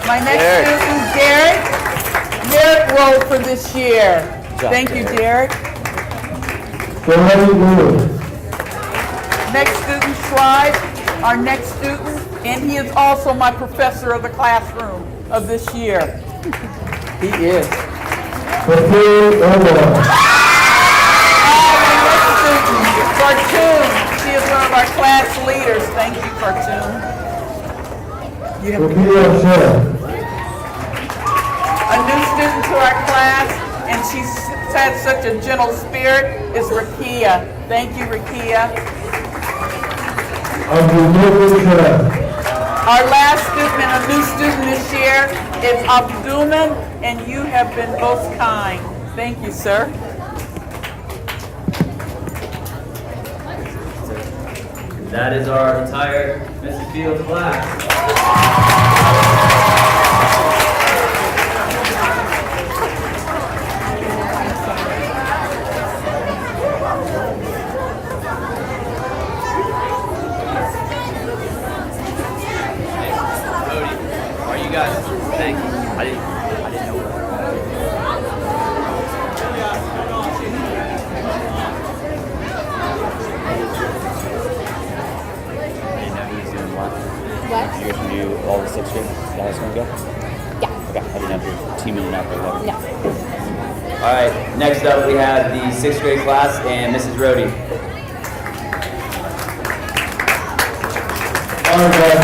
My next student, Derek. Derek roll for this year. Thank you, Derek. Next student, Slide. Our next student, and he is also my professor of the classroom of this year. He is. Cartoon. She is one of our class leaders. Thank you, Cartoon. You have a new student to our class, and she has such a gentle spirit, is Rakia. Thank you, Rakia. Our last student and a new student this year is Abdul, and you have been most kind. Thank you, sir. That is our entire Mrs. Fields class. Are you guys? Thank you. I didn't know. What? You guys can do all the 6 games? That was going to go? Yeah. Okay, I didn't know if you were teaming it up or whatever. No. All right, next up we have the 6th grade class and Mrs. Rohde. All right, guys.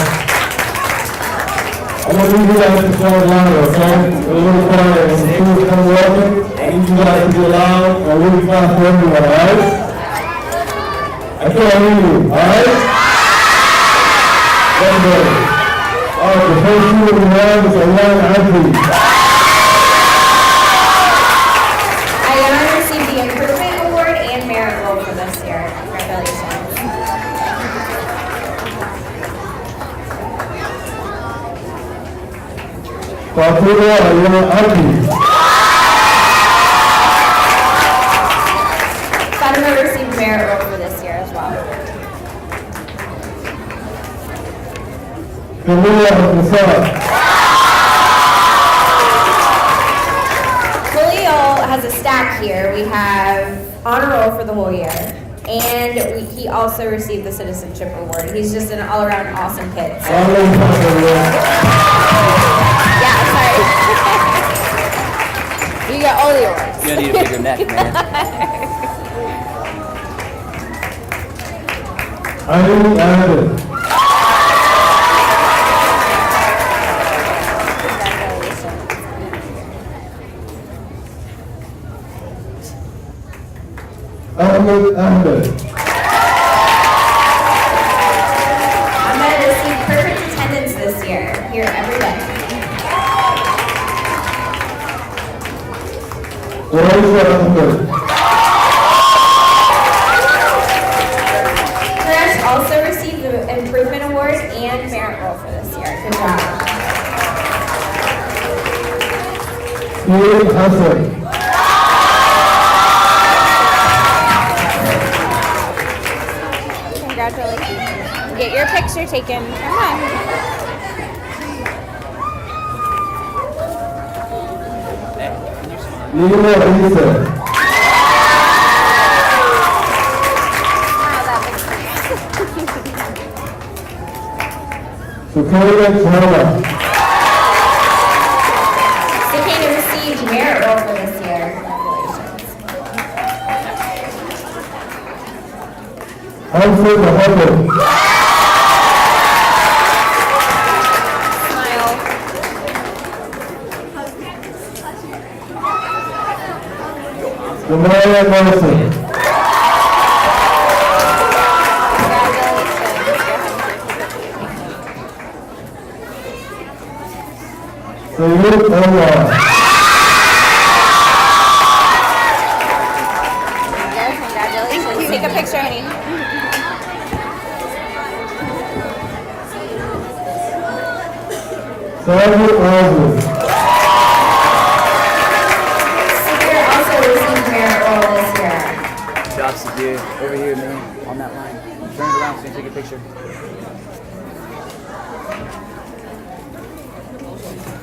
I'm going to leave you guys to show line, okay? We're a little quiet. When the students come walking, I need you guys to be loud and really fast for everyone, all right? I can't hear you, all right? Everybody. All right, the first student we have is Laerning Abdul. Ayana received the Improvement Award and Merit Roll for this year. Congratulations. Fatima Abdul. Fatima received Merit Roll for this year as well. Khalil has a stack here. We have honor roll for the whole year, and he also received the Citizenship Award. He's just an all-around awesome kid. So. Yeah, sorry. You got all the awards. You're gonna need a bigger neck, man. Abdul. Ahmed. Ahmed received perfect attendance this year, here every day. Chris also received the Improvement Award and Merit Roll for this year. Good job. Congratulations. Get your picture taken. Come on. Sakina received Merit Roll for this year. Congratulations. Congratulations. Take a picture, honey. Sakina also received Merit Roll this year. Good job, Sadir. Over here, man, on that line. Turn it around so you can take a picture.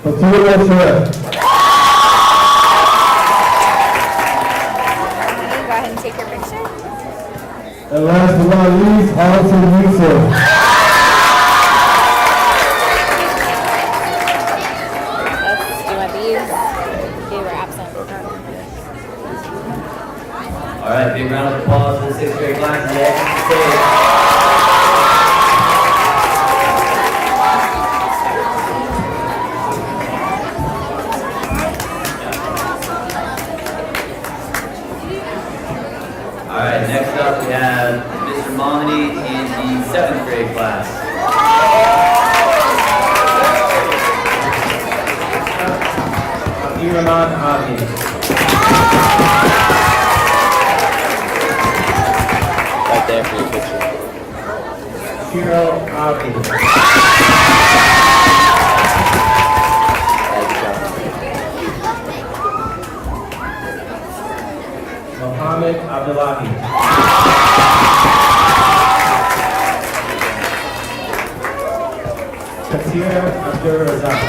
Go ahead and take your picture. And last but not least, Alison Yusuf. Do you want these? They were absent. All right, big round of applause for the 6th grade class. All right, next up we have Mr. Mahoney in the 7th grade class. Right there for your picture. Mohammed Abdullahi. Katia Abdul Razak.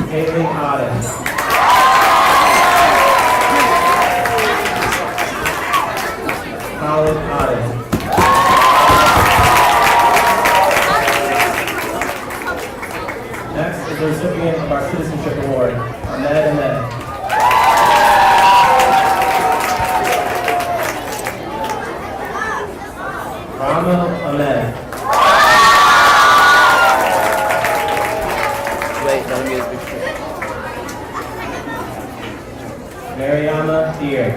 Khalil Adam. Khalil Adam. our Citizenship Award. Ahmed. Rama Ahmed. Wait, don't get a picture. Mariama Deer.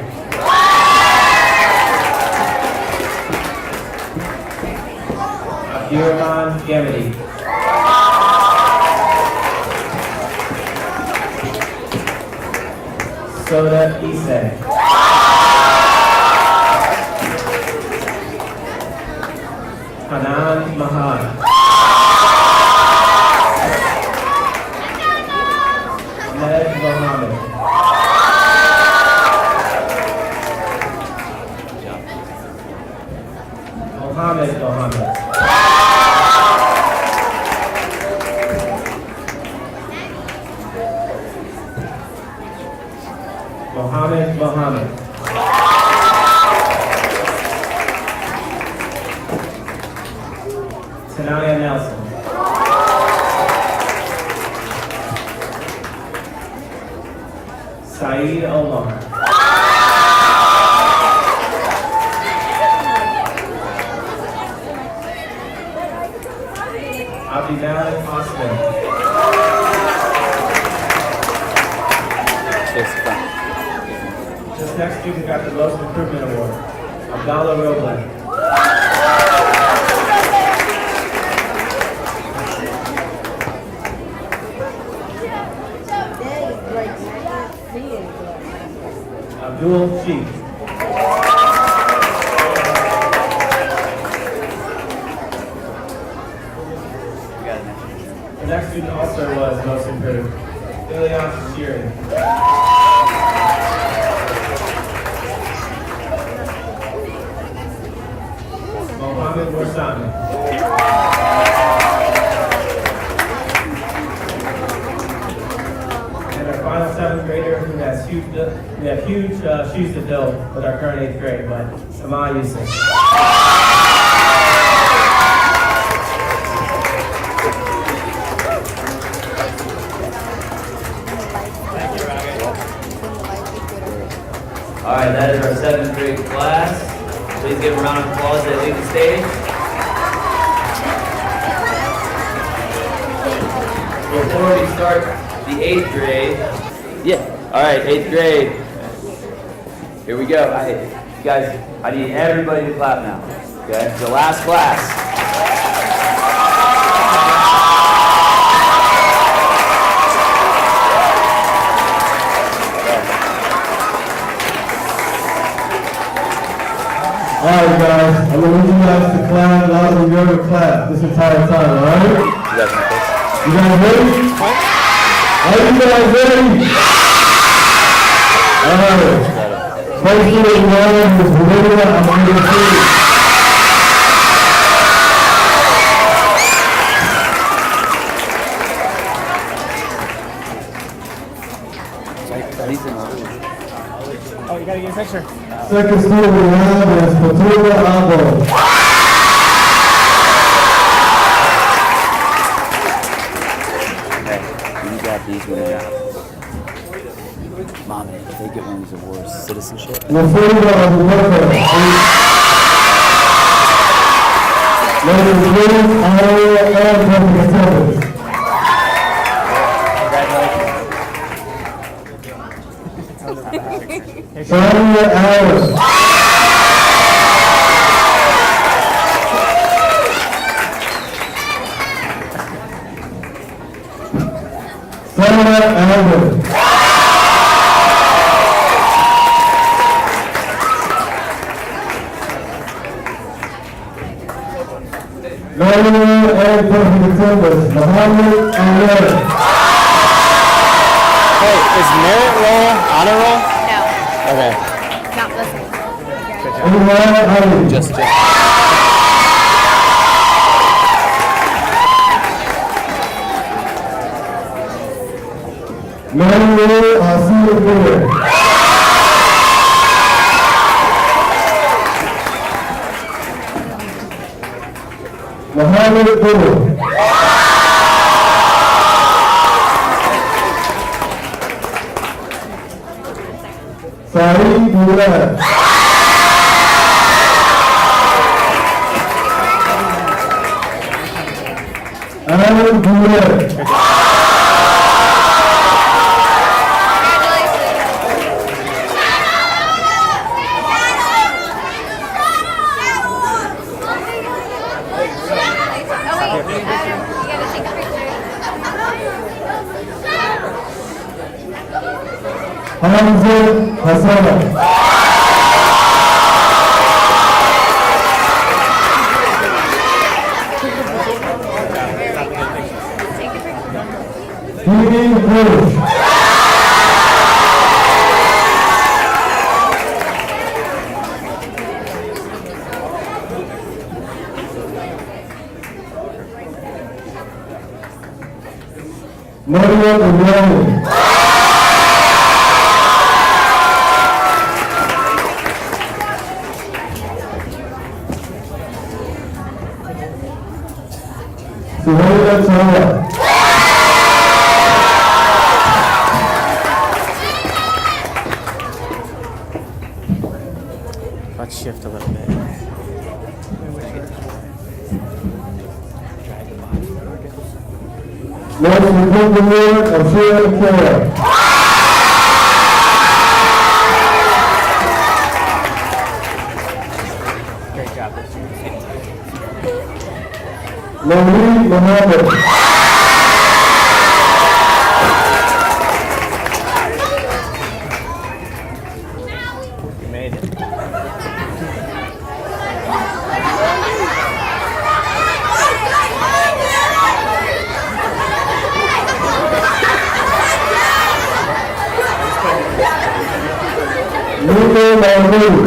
Abdurrahman Gamidi. Soda Ise. Hanan Mahad. Ahmed Mohammed. Mohammed. Tanaya Nelson. Saeed Omar. Abdul Osman. This next student got the Most Improvement Award. Abdallah Robles. Abdul Chief. The next student also was Most Improved. Ilyas Sheeran. Mohammed Warsami. And our final 7th grader who has huge shoes to fill with our current 8th grade, but Sama Yusuf. All right, that is our 7th grade class. Please give a round of applause as they leave the stage. Before we start the 8th grade, all right, 8th grade. Here we go. You guys, I need everybody to clap now. Okay, the last class. Alright guys, I'm gonna need you guys to clap louder than you ever clap this entire time, alright? You guys ready? Are you guys ready? Alright. First student one is Olivia Amanda Cruz. Oh, you gotta get a picture. Second student we have is Patricia Abdul. You got these ones. Mom, if they get one of these awards, citizenship. Ladies and Sonia Alice. Sonia Alice. Laerning and perfect attendance, Muhammad and Laerning. Hey, is merit roll honor roll? No, Okay. not this one. Anyone? Just. Manuel Asir Miller. Muhammad Abdul. Saeed Gulad. Alan Gulad. Hamza Hassan. Stevie Bush. Maria Ibrahim. Suhaila Chawla. Let's shift a little bit. Let's repeat the word of Sheila Kara. Great job this year. Louis Mohammed. You made it. Nico Mahmoud.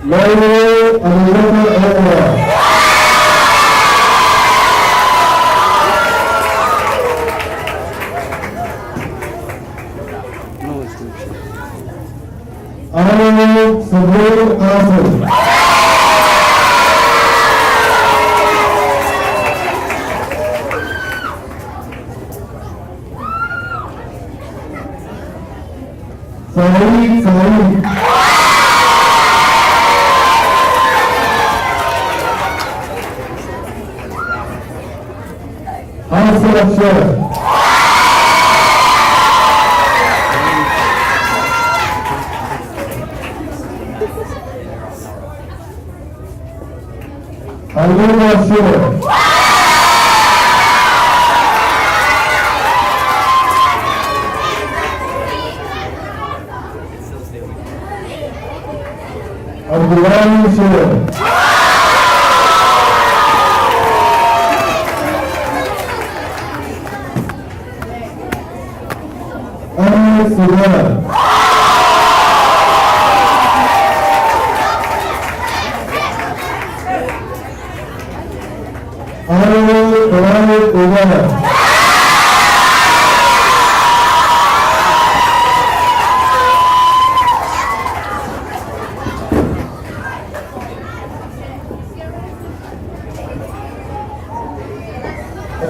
Laerning Abdul. Honorable Sabir Asim. Saeed. Hassan Ashar. Abdul Ashar. Abdul Ashar. Sudan. Honorable Khalil Uganda.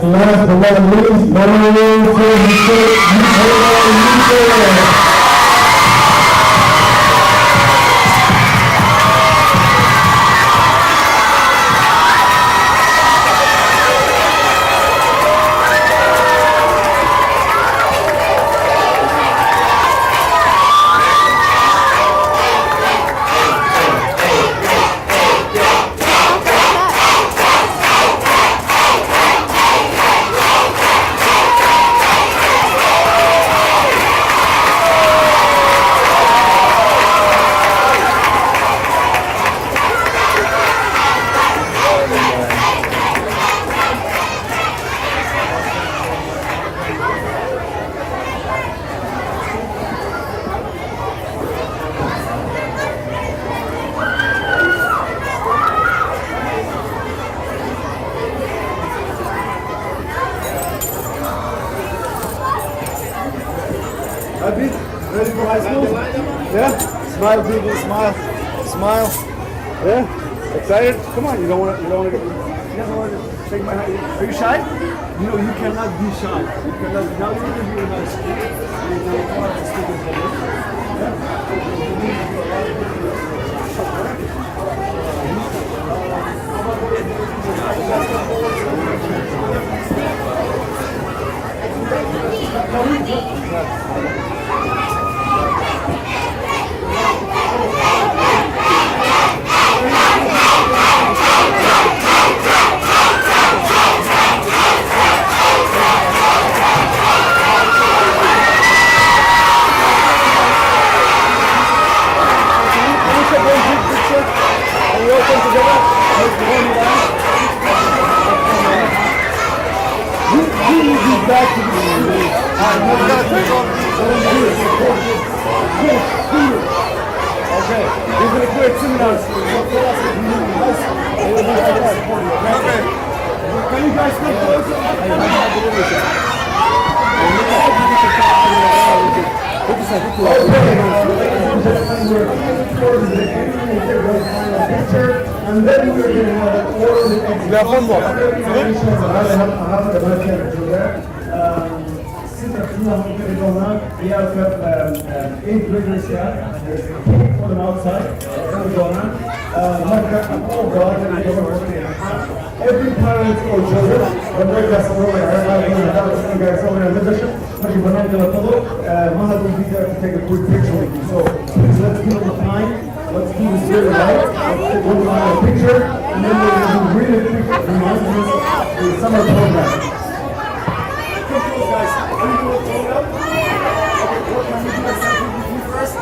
And last but not least, Honorable Happy? Ready for high school? Yeah? Smile, people, smile. Smile. Yeah? Excited? Come on, you don't want to shake my hand. Are you shy? You know, you cannot be shy. You cannot, now you're going to be in high school. You're going to come out to speak in public. Back to the okay, we're going to create seminars. Okay. Can you guys come closer? And then we're going to have one more. Eighth graders here. There's a cake for them outside. Every parent or children, when they're just over there, Mahad will be there to take a quick picture with you. So please let's give them time. Let's keep this really light. Let's take one final picture, and then we're going to do really quick announcements of the summer program. Guys, are you going to hold up? What can we do first?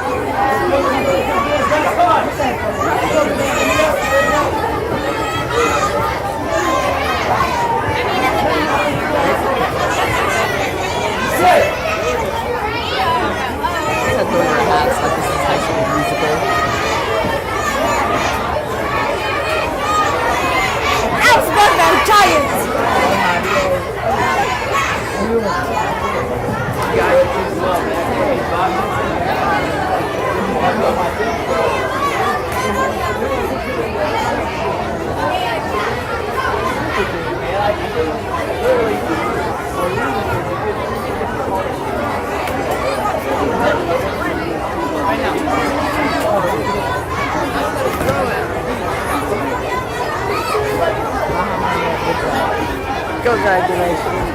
Congratulations.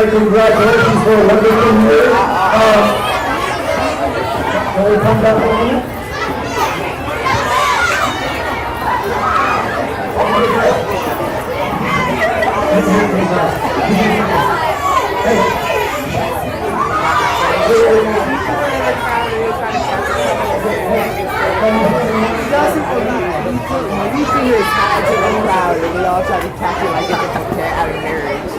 Congratulations for a wonderful year. Can we come back for a minute? We see his eyes in the crowd and we all try to capture like it's a compare out of marriage.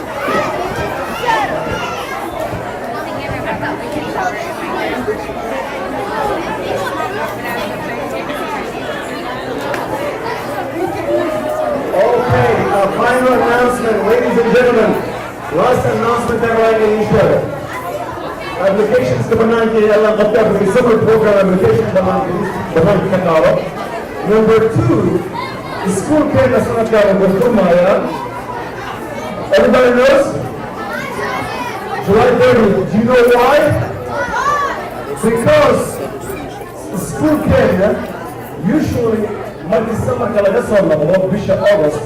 Okay, final announcement, ladies and gentlemen. Last announcement that I'm going to share. Applications كمان يلا نغطيها في summer program application كمان كتارة. Number 2, the school came as soon as everybody knows? July 30th. Do you know why? Because the school came usually markii samarka laga soo noqdo bisha August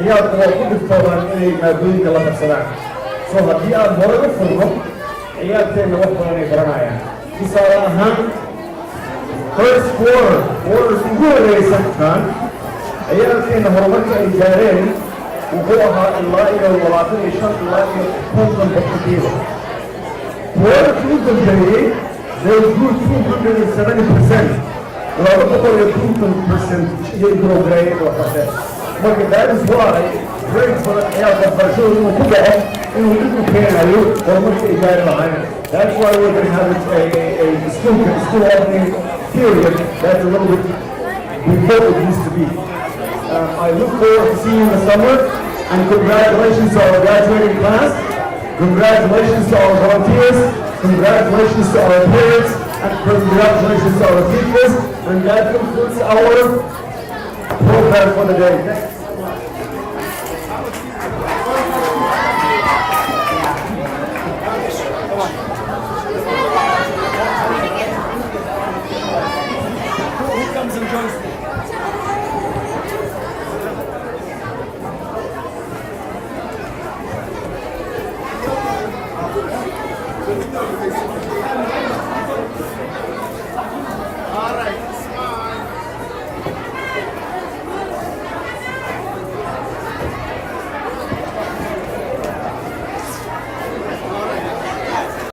ayaa ku dhigtoodaan inay maadooyinka la qabsadaan. So haddii aad hore u furno ciyaalkeenna wax badan ay baranayaan. Tusaale ahaan first quarter ugu horeysa kan ciyaalkeenna horumarka ay gaareen wuxuu ahaa ilaa iyo 25 ilaa iyo 50 boqolkiiba. Quarterkii ugu dambeeyey they grew 270%. looga boqol iyo konton percent ayay growgrade waxate marka that is why grade badan ayaa waxbarashada inuu ku dhaco inuu dib u keenayo horumarka ay gaari lahaayeen. That's why we're going to have a school opening period that's a little bit before it used to be. I look forward to seeing you in the summer, and congratulations to our graduating class, congratulations to our volunteers, congratulations to our parents, and congratulations to our teachers, and that concludes our program for the day. Thanks. Thank you.